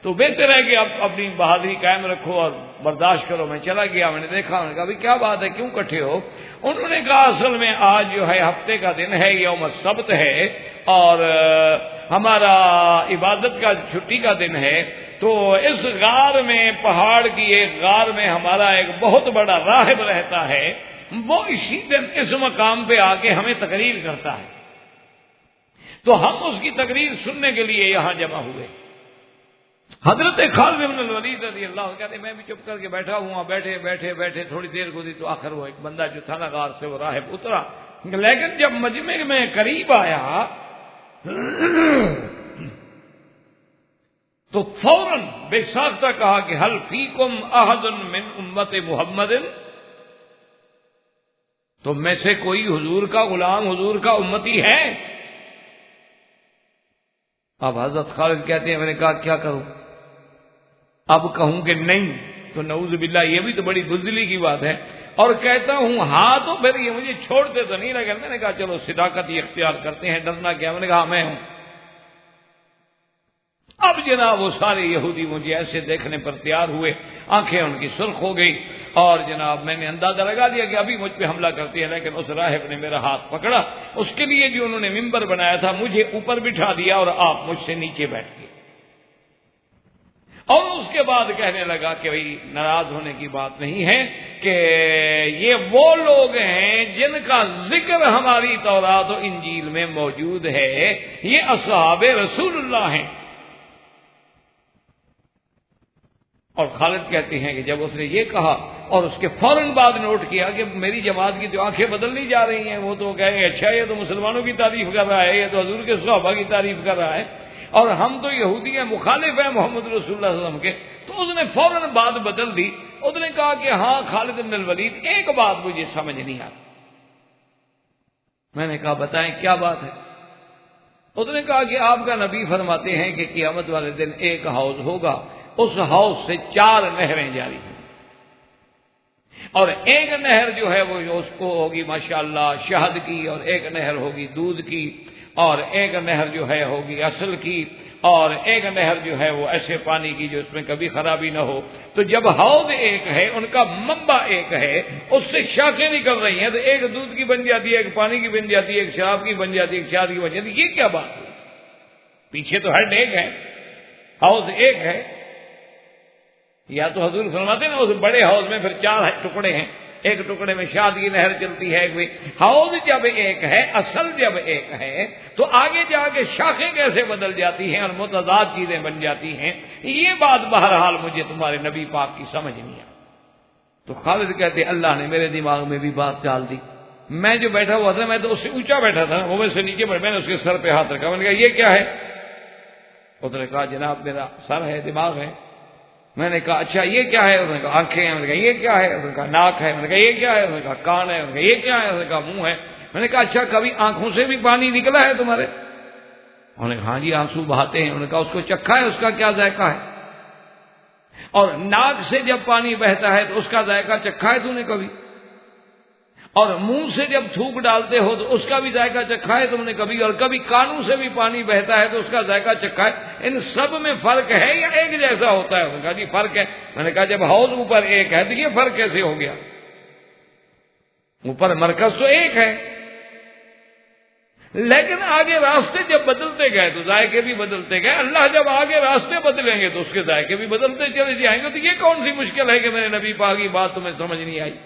تو بہتر ہے کہ اب اپنی بہادری قائم رکھو اور برداشت کرو۔ میں چلا گیا، میں نے دیکھا، میں نے کہا بھائی کیا بات ہے، کیوں اکٹھے ہو؟ انہوں نے کہا اصل میں آج جو ہے ہفتے کا دن ہے، یوم السبت ہے اور ہمارا عبادت کا چھٹی کا دن ہے، تو اس غار میں، پہاڑ کی ایک غار میں ہمارا ایک بہت بڑا راہب رہتا ہے، وہ اسی دن اس مقام پہ آ کے ہمیں تقریر کرتا ہے، تو ہم اس کی تقریر سننے کے لیے یہاں جمع ہوئے۔ حضرت خالد بن الولید رضی اللہ عنہ کہتے میں بھی چپ کر کے بیٹھا ہوا، بیٹھے بیٹھے بیٹھے تھوڑی دیر گزری تو آخر وہ ایک بندہ جو تھا نا غار سے، وہ راہب اترا، لیکن جب مجمع میں قریب آیا تو فوراً بے ساختہ کہا کہ حل فیکم احد من امت محمد، تم میں سے کوئی حضور کا غلام، حضور کا امتی ہے؟ اب حضرت خالد کہتے ہیں میں نے کہا کیا کروں، اب کہوں کہ نہیں تو نعوذ باللہ یہ بھی تو بڑی بزدلی کی بات ہے، اور کہتا ہوں ہاں تو پھر یہ مجھے چھوڑتے تو نہیں لگے۔ میں نے کہا چلو صداقت ہی اختیار کرتے ہیں، ڈرنا کیا۔ میں نے کہا میں ہوں۔ اب جناب وہ سارے یہودی مجھے ایسے دیکھنے پر تیار ہوئے، آنکھیں ان کی سرخ ہو گئی، اور جناب میں نے اندازہ لگا دیا کہ ابھی مجھ پہ حملہ کرتی ہے، لیکن اس راہب نے میرا ہاتھ پکڑا، اس کے لیے جو انہوں نے ممبر بنایا تھا مجھے اوپر بٹھا دیا اور آپ مجھ سے نیچے بیٹھ گئے، اور اس کے بعد کہنے لگا کہ بھئی ناراض ہونے کی بات نہیں ہے کہ یہ وہ لوگ ہیں جن کا ذکر ہماری تورات و انجیل میں موجود ہے، یہ اصحاب رسول اللہ ہیں۔ اور خالد کہتے ہیں کہ جب اس نے یہ کہا اور اس کے فوراً بعد نوٹ کیا کہ میری جماعت کی جو آنکھیں بدلنی جا رہی ہیں، وہ تو کہیں گے اچھا یہ تو مسلمانوں کی تعریف کر رہا ہے، یہ تو حضور کے صحابہ کی تعریف کر رہا ہے، اور ہم تو یہودی ہیں، مخالف ہیں محمد رسول اللہ صلی اللہ علیہ وسلم کے۔ تو اس نے فوراً بات بدل دی، اس نے کہا کہ ہاں خالد بن الولید ایک بات مجھے سمجھ نہیں آتی۔ میں نے کہا بتائیں کیا بات ہے؟ اس نے کہا کہ آپ کا نبی فرماتے ہیں کہ قیامت والے دن ایک حوض ہوگا، اس حوض سے 4 نہریں جاری ہیں، اور ایک نہر جو ہے وہ اس کو ہوگی ماشاءاللہ شہد کی، اور ایک نہر ہوگی دودھ کی، اور ایک نہر جو ہے ہوگی اصل کی، اور ایک نہر جو ہے وہ ایسے پانی کی جو اس میں کبھی خرابی نہ ہو۔ تو جب حوض ایک ہے، ان کا منبع ایک ہے، اس سے شاخیں نکل رہی ہیں، تو ایک دودھ کی بن جاتی ہے، ایک پانی کی بن جاتی ہے، ایک شراب کی بن جاتی ہے، ایک شہد کی بن جاتی ہے۔ یہ کیا بات ہے؟ پیچھے تو ہیڈ ایک ہے، حوض ایک ہے، یا تو حضور فرماتے ہیں نا اس بڑے حوض میں پھر 4 ٹکڑے ہیں، ایک ٹکڑے میں شاد کی نہر چلتی ہے، حوض جب ایک ہے، اصل جب ایک ہے، تو آگے جا کے شاخیں کیسے بدل جاتی ہیں اور متضاد چیزیں بن جاتی ہیں؟ یہ بات بہرحال مجھے تمہارے نبی پاک کی سمجھ نہیں آئی۔ تو خالد کہتے اللہ نے میرے دماغ میں بھی بات ڈال دی۔ میں جو بیٹھا ہوا تھا، میں تو اس سے اونچا بیٹھا تھا، وہ میں سے نیچے بیٹھا، میں نے اس کے سر پہ ہاتھ رکھا، میں نے کہا یہ کیا ہے؟ اس نے کہا جناب میرا سر ہے، دماغ ہے۔ میں نے کہا اچھا یہ کیا ہے؟ اس نے کہا آنکھیں ہیں. میں نے کہا یہ کیا ہے؟ اس نے کہا ناک ہے. میں نے کہا یہ کیا ہے؟ اس نے کہا کان ہے. میں نے کہا یہ کیا ہے؟ اس نے کہا منہ ہے. میں نے کہا اچھا کبھی آنکھوں سے بھی پانی نکلا ہے تمہارے؟ انہوں نے کہا ہاں جی آنسو بہاتے ہیں. انہوں نے کہا اس کو چکھا ہے، اس کا کیا ذائقہ ہے؟ اور ناک سے جب پانی بہتا ہے تو اس کا ذائقہ چکھا ہے تو نے کبھی؟ اور منہ سے جب تھوک ڈالتے ہو تو اس کا بھی ذائقہ چکھا ہے تم نے کبھی؟ اور کبھی کانوں سے بھی پانی بہتا ہے تو اس کا ذائقہ چکھا ہے. ان سب میں فرق ہے یا ایک جیسا ہوتا ہے؟ انہوں نے کہا جی فرق ہے. میں نے کہا جب حوض اوپر ایک ہے تو یہ فرق کیسے ہو گیا؟ اوپر مرکز تو ایک ہے، لیکن آگے راستے جب بدلتے گئے تو ذائقے بھی بدلتے گئے. اللہ جب آگے راستے بدلیں گے تو اس کے ذائقے بھی بدلتے چلے جائیں گے. تو یہ کون سی مشکل ہے کہ میرے نبی پاک کی بات تمہیں سمجھ نہیں آئی؟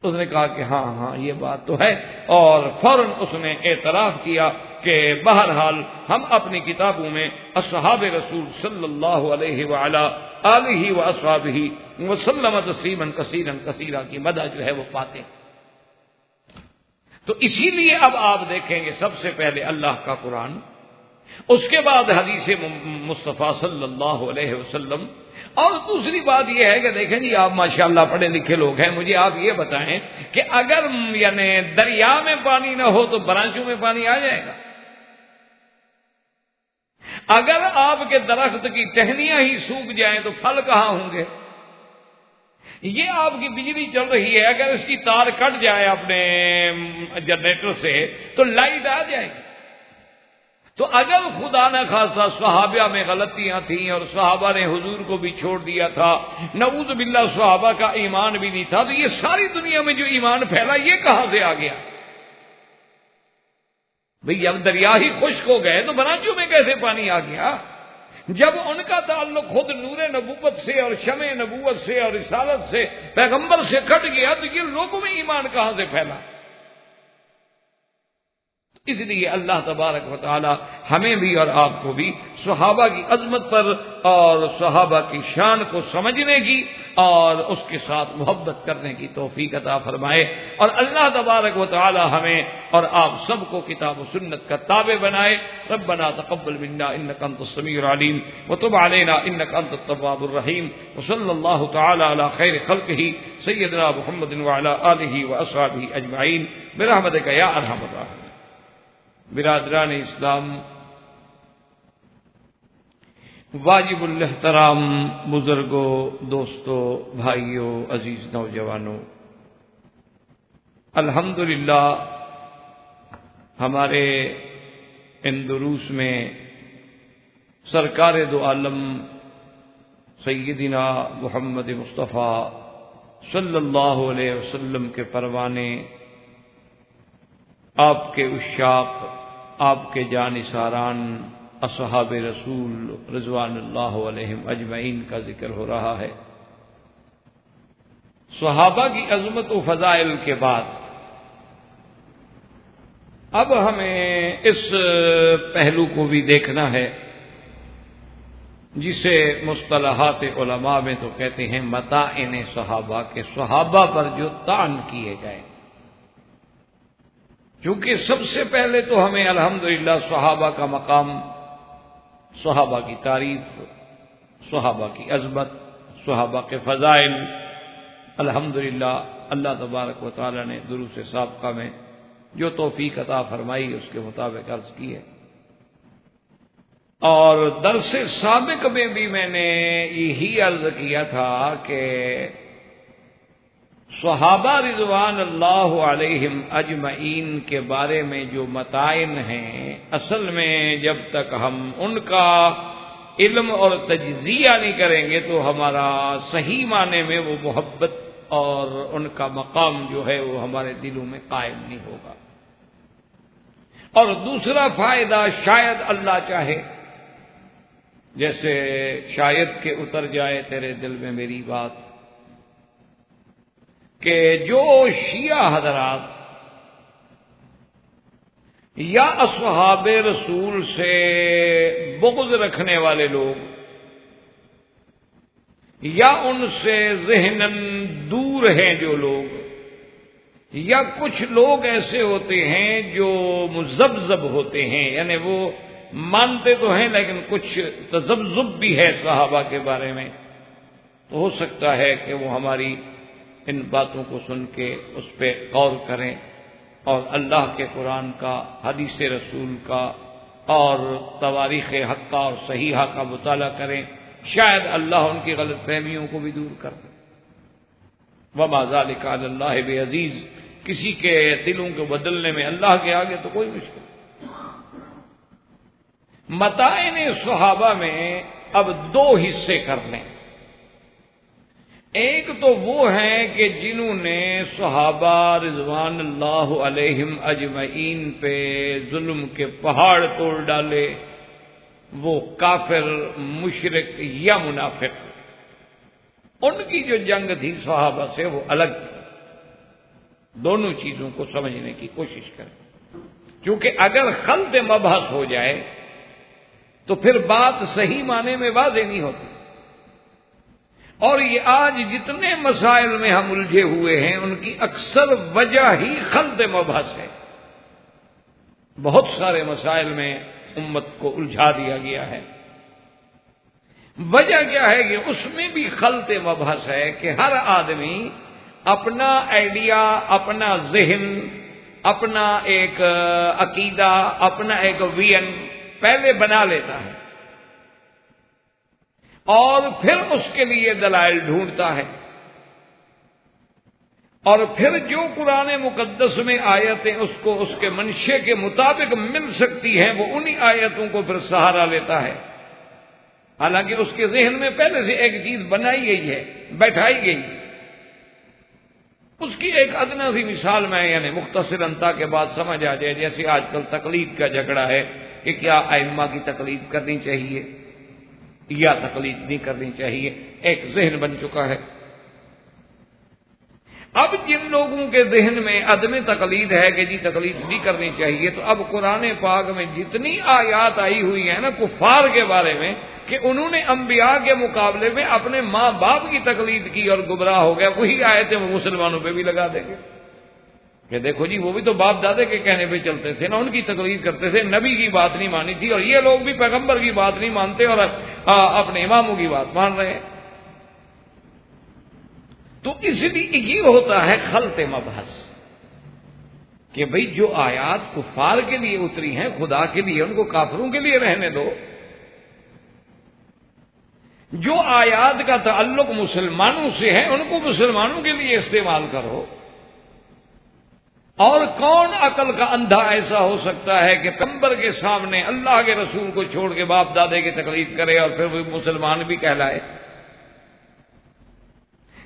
اس نے کہا کہ ہاں ہاں یہ بات تو ہے. اور فوراً اس نے اعتراف کیا کہ بہرحال ہم اپنی کتابوں میں اصحاب رسول صلی اللہ علیہ وعلی آلہ واصحابہ وسلم تسلیما کثیرا کثیرا کی مدح جو ہے وہ پاتے ہیں. تو اسی لیے اب آپ دیکھیں گے سب سے پہلے اللہ کا قرآن، اس کے بعد حدیث مصطفیٰ صلی اللہ علیہ وسلم. اور دوسری بات یہ ہے کہ دیکھیں جی آپ ماشاءاللہ پڑھے لکھے لوگ ہیں، مجھے آپ یہ بتائیں کہ اگر یعنی دریا میں پانی نہ ہو تو برانچوں میں پانی آ جائے گا؟ اگر آپ کے درخت کی ٹہنیاں ہی سوکھ جائیں تو پھل کہاں ہوں گے؟ یہ آپ کی بجلی چل رہی ہے، اگر اس کی تار کٹ جائے اپنے جنریٹر سے تو لائٹ آ جائے گی. تو اگر خدا نہ خواستہ صحابہ میں غلطیاں تھیں اور صحابہ نے حضور کو بھی چھوڑ دیا تھا، نعوذ باللہ صحابہ کا ایمان بھی نہیں تھا، تو یہ ساری دنیا میں جو ایمان پھیلا یہ کہاں سے آ گیا؟ بھئی اب دریا ہی خشک ہو گئے تو برانچوں میں کیسے پانی آ گیا؟ جب ان کا تعلق خود نور نبوت سے اور شمع نبوت سے اور رسالت سے پیغمبر سے کٹ گیا تو یہ لوگوں میں ایمان کہاں سے پھیلا؟ اس لیے اللہ تبارک و تعالی ہمیں بھی اور آپ کو بھی صحابہ کی عظمت پر اور صحابہ کی شان کو سمجھنے کی اور اس کے ساتھ محبت کرنے کی توفیق عطا فرمائے. اور اللہ تبارک و تعالی ہمیں اور آپ سب کو کتاب و سنت کا تابع بنائے. ربنا تقبل منا انك انت السميع العليم وتب علينا انك انت التواب الرحيم وصلى الله تعالى على خير خلقه سيدنا محمد وعلى اله واصحابه اجمعين برحمتك يا ارحم الراحمين. برادران اسلام، واجب الاحترام بزرگوں، دوستوں، بھائیوں، عزیز نوجوانوں، الحمدللہ ہمارے ان دروس میں سرکار دو عالم سیدنا محمد مصطفیٰ صلی اللہ علیہ وسلم کے پروانے، آپ کے عشاق، آپ کے جانثاران اصحاب رسول رضوان اللہ علیہم اجمعین کا ذکر ہو رہا ہے. صحابہ کی عظمت و فضائل کے بعد اب ہمیں اس پہلو کو بھی دیکھنا ہے جسے مصطلحات علماء میں تو کہتے ہیں مطاعن صحابہ، کے صحابہ پر جو طعن کیے گئے. چونکہ سب سے پہلے تو ہمیں الحمدللہ صحابہ کا مقام، صحابہ کی تعریف، صحابہ کی عظمت، صحابہ کے فضائل الحمدللہ اللہ تبارک و تعالی نے دروس سابقہ میں جو توفیق عطا فرمائی اس کے مطابق عرض کی ہے. اور درس سابق میں بھی میں نے یہی عرض کیا تھا کہ صحابہ رضوان اللہ علیہم اجمعین کے بارے میں جو متائن ہیں، اصل میں جب تک ہم ان کا علم اور تجزیہ نہیں کریں گے تو ہمارا صحیح معنی میں وہ محبت اور ان کا مقام جو ہے وہ ہمارے دلوں میں قائم نہیں ہوگا. اور دوسرا فائدہ شاید اللہ چاہے، جیسے شاید کہ اتر جائے تیرے دل میں میری بات، کہ جو شیعہ حضرات یا اصحاب رسول سے بغض رکھنے والے لوگ یا ان سے ذہناً دور ہیں جو لوگ، یا کچھ لوگ ایسے ہوتے ہیں جو مذبذب ہوتے ہیں، یعنی وہ مانتے تو ہیں لیکن کچھ تذبذب بھی ہے صحابہ کے بارے میں، تو ہو سکتا ہے کہ وہ ہماری ان باتوں کو سن کے اس پہ غور کریں اور اللہ کے قرآن کا، حدیث رسول کا اور تواریخ حقہ اور صحیحہ کا مطالعہ کریں، شاید اللہ ان کی غلط فہمیوں کو بھی دور کر دے۔ وما ذلک علی اللہ بعزیز، کسی کے دلوں کو بدلنے میں اللہ کے آگے تو کوئی مشکل نہیں۔ متائن صحابہ میں اب دو حصے کر لیں۔ ایک تو وہ ہیں کہ جنہوں نے صحابہ رضوان اللہ علیہم اجمعین پہ ظلم کے پہاڑ توڑ ڈالے، وہ کافر، مشرک یا منافق، ان کی جو جنگ تھی صحابہ سے وہ الگ تھی۔ دونوں چیزوں کو سمجھنے کی کوشش کریں، کیونکہ اگر خلط مبحث ہو جائے تو پھر بات صحیح معنی میں واضح نہیں ہوتی۔ اور یہ آج جتنے مسائل میں ہم الجھے ہوئے ہیں ان کی اکثر وجہ ہی خلط مبحث ہے۔ بہت سارے مسائل میں امت کو الجھا دیا گیا ہے۔ وجہ کیا ہے کہ اس میں بھی خلط مبحث ہے کہ ہر آدمی اپنا آئیڈیا، اپنا ذہن، اپنا ایک عقیدہ، اپنا ایک ویژن پہلے بنا لیتا ہے اور پھر اس کے لیے دلائل ڈھونڈتا ہے، اور پھر جو قرآن مقدس میں آیتیں اس کو اس کے منشے کے مطابق مل سکتی ہیں وہ انہی آیتوں کو پھر سہارا لیتا ہے، حالانکہ اس کے ذہن میں پہلے سے ایک چیز بنائی گئی ہے، بیٹھائی گئی۔ اس کی ایک ادنا سی مثال میں یعنی مختصراً تاکہ بات سمجھ آ جائے، جیسے آج کل تقلید کا جھگڑا ہے کہ کیا ائمہ کی تقلید کرنی چاہیے یا تقلید نہیں کرنی چاہیے، ایک ذہن بن چکا ہے۔ اب جن لوگوں کے ذہن میں عدم تقلید ہے کہ جی تقلید نہیں کرنی چاہیے، تو اب قرآن پاک میں جتنی آیات آئی ہوئی ہیں نا کفار کے بارے میں کہ انہوں نے انبیاء کے مقابلے میں اپنے ماں باپ کی تقلید کی اور گمراہ ہو گیا، وہی آیتیں وہ مسلمانوں پہ بھی لگا دیں گے کہ دیکھو جی وہ بھی تو باپ دادے کے کہنے پہ چلتے تھے نا، ان کی تقلید کرتے تھے، نبی کی بات نہیں مانی تھی، اور یہ لوگ بھی پیغمبر کی بات نہیں مانتے اور اپنے اماموں کی بات مان رہے ہیں۔ تو اس لیے یہ ہوتا ہے خلط مبحث کہ بھئی جو آیات کفار کے لیے اتری ہیں خدا کے لیے ان کو کافروں کے لیے رہنے دو، جو آیات کا تعلق مسلمانوں سے ہے ان کو مسلمانوں کے لیے استعمال کرو۔ اور کون عقل کا اندھا ایسا ہو سکتا ہے کہ پیغمبر کے سامنے اللہ کے رسول کو چھوڑ کے باپ دادے کی تقلید کرے اور پھر وہ مسلمان بھی کہلائے؟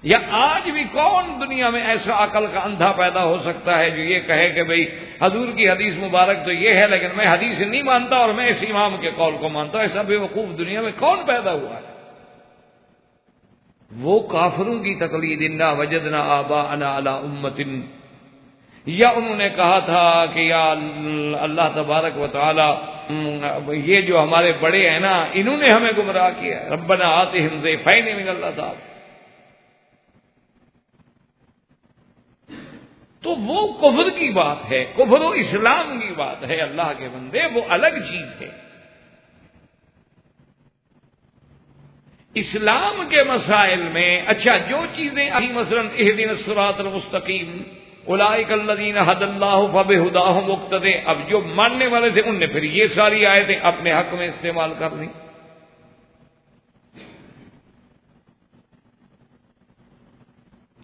یا آج بھی کون دنیا میں ایسا عقل کا اندھا پیدا ہو سکتا ہے جو یہ کہے کہ بھئی حضور کی حدیث مبارک تو یہ ہے لیکن میں حدیث نہیں مانتا اور میں اس امام کے قول کو مانتا ہوں؟ ایسا بے وقوف دنیا میں کون پیدا ہوا ہے؟ وہ کافروں کی تقلید انا وجدنا آباءنا علی امۃ، یا انہوں نے کہا تھا کہ یا اللہ تبارک و تعالی یہ جو ہمارے بڑے ہیں نا انہوں نے ہمیں گمراہ کیا، ربنا آتہم ضعفین من العذاب۔ تو وہ کفر کی بات ہے، کفر و اسلام کی بات ہے، اللہ کے بندے وہ الگ چیز ہے۔ اسلام کے مسائل میں اچھا جو چیزیں ابھی مثلا اہدنا الصراط المستقیم اولئک الذین ھدی اللہ فبہداہ مقتدی، اب جو ماننے والے تھے ان نے پھر یہ ساری آیتیں اپنے حق میں استعمال کر لی۔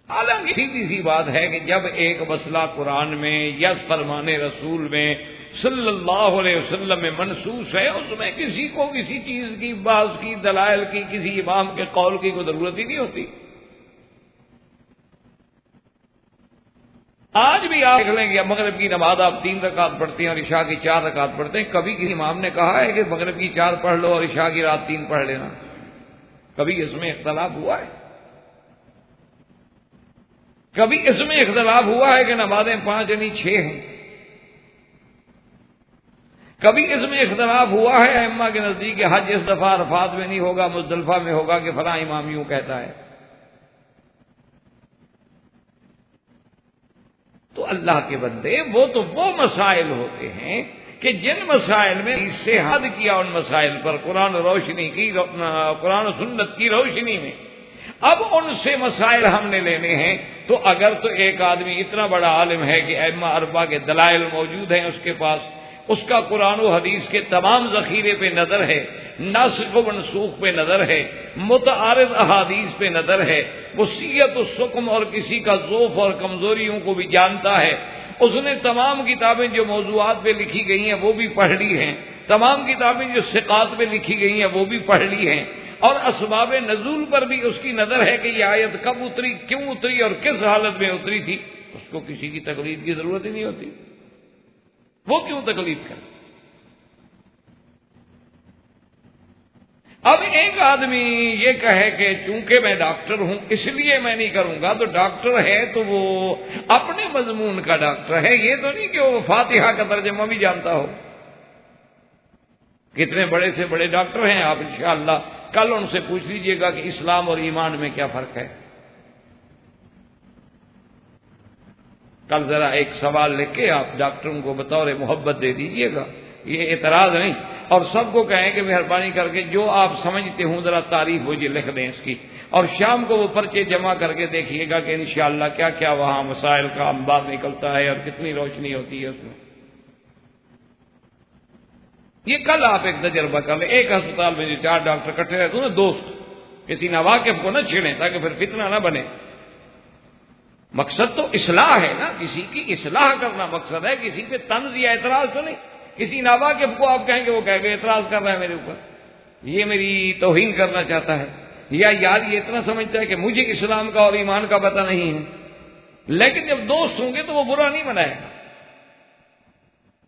حالانکہ سیدھی سی بات ہے کہ جب ایک مسئلہ قرآن میں یا فرمان رسول میں صلی اللہ علیہ وسلم میں منصوص ہے، اس میں کسی کو کسی چیز کی، بعض کی، دلائل کی، کسی امام کے قول کی کوئی ضرورت ہی نہیں ہوتی۔ آج بھی آپ دیکھ لیں کہ مغرب کی نماز آپ 3 رکعت پڑھتے ہیں اور عشاء کی 4 رکعت پڑھتے ہیں، کبھی کسی امام نے کہا ہے کہ مغرب کی 4 پڑھ لو اور عشاء کی رات 3 پڑھ لینا؟ کبھی اس میں اختلاف ہوا ہے؟ کبھی اس میں اختلاف ہوا ہے کہ نمازیں 5 یعنی 6 ہیں؟ کبھی اس میں اختلاف ہوا ہے ائمہ کے نزدیک کہ حج اس دفعہ عرفات میں نہیں ہوگا مزدلفہ میں ہوگا کہ فلاں امام یوں کہتا ہے؟ تو اللہ کے بندے وہ مسائل ہوتے ہیں کہ جن مسائل میں اس سے حد کیا ان مسائل پر قرآن و سنت کی روشنی میں، اب ان سے مسائل ہم نے لینے ہیں، تو اگر تو ایک آدمی اتنا بڑا عالم ہے کہ ائمہ اربعہ کے دلائل موجود ہیں اس کے پاس، اس کا قرآن و حدیث کے تمام ذخیرے پہ نظر ہے، ناسخ و منسوخ پہ نظر ہے، متعارض احادیث پہ نظر ہے، وصیت و سقم اور کسی کا ضعف اور کمزوریوں کو بھی جانتا ہے، اس نے تمام کتابیں جو موضوعات پہ لکھی گئی ہیں وہ بھی پڑھ لی ہیں، تمام کتابیں جو ثقات پہ لکھی گئی ہیں وہ بھی پڑھ لی ہیں، اور اسباب نزول پر بھی اس کی نظر ہے کہ یہ آیت کب اتری، کیوں اتری اور کس حالت میں اتری تھی، اس کو کسی کی تقلید کی ضرورت ہی نہیں ہوتی، وہ کیوں تقلید کرے؟ اب ایک آدمی یہ کہے کہ چونکہ میں ڈاکٹر ہوں اس لیے میں نہیں کروں گا، تو ڈاکٹر ہے تو وہ اپنے مضمون کا ڈاکٹر ہے، یہ تو نہیں کہ وہ فاتحہ کا ترجمہ بھی جانتا ہو۔ کتنے بڑے سے بڑے ڈاکٹر ہیں، آپ انشاءاللہ کل ان سے پوچھ لیجئے گا کہ اسلام اور ایمان میں کیا فرق ہے۔ کل ذرا ایک سوال لکھ کے آپ ڈاکٹروں کو بطور محبت دے دیجئے گا، یہ اعتراض نہیں، اور سب کو کہیں کہ مہربانی کر کے جو آپ سمجھتے ہوں ذرا تعریف مجھے لکھ دیں اس کی، اور شام کو وہ پرچے جمع کر کے دیکھیے گا کہ انشاءاللہ کیا کیا وہاں مسائل کا انبار نکلتا ہے اور کتنی روشنی ہوتی ہے اس میں۔ یہ کل آپ ایک تجربہ کر لیں، ایک ہسپتال میں جو 4 ڈاکٹر اکٹھے رہتے ہیں نا دوست، کسی ناواقف کو نہ چھیڑیں تاکہ پھر فتنہ نہ بنے۔ مقصد تو اصلاح ہے نا، کسی کی اصلاح کرنا مقصد ہے، کسی پہ طنز یا اعتراض تو نہیں۔ کسی ناواقف کو آپ کہیں کہ وہ کہے گا اعتراض کر رہا ہے میرے اوپر، یہ میری توہین کرنا چاہتا ہے، یا یار یہ اتنا سمجھتا ہے کہ مجھے اسلام کا اور ایمان کا پتہ نہیں ہے۔ لیکن جب دوست ہوں گے تو وہ برا نہیں منائے گا۔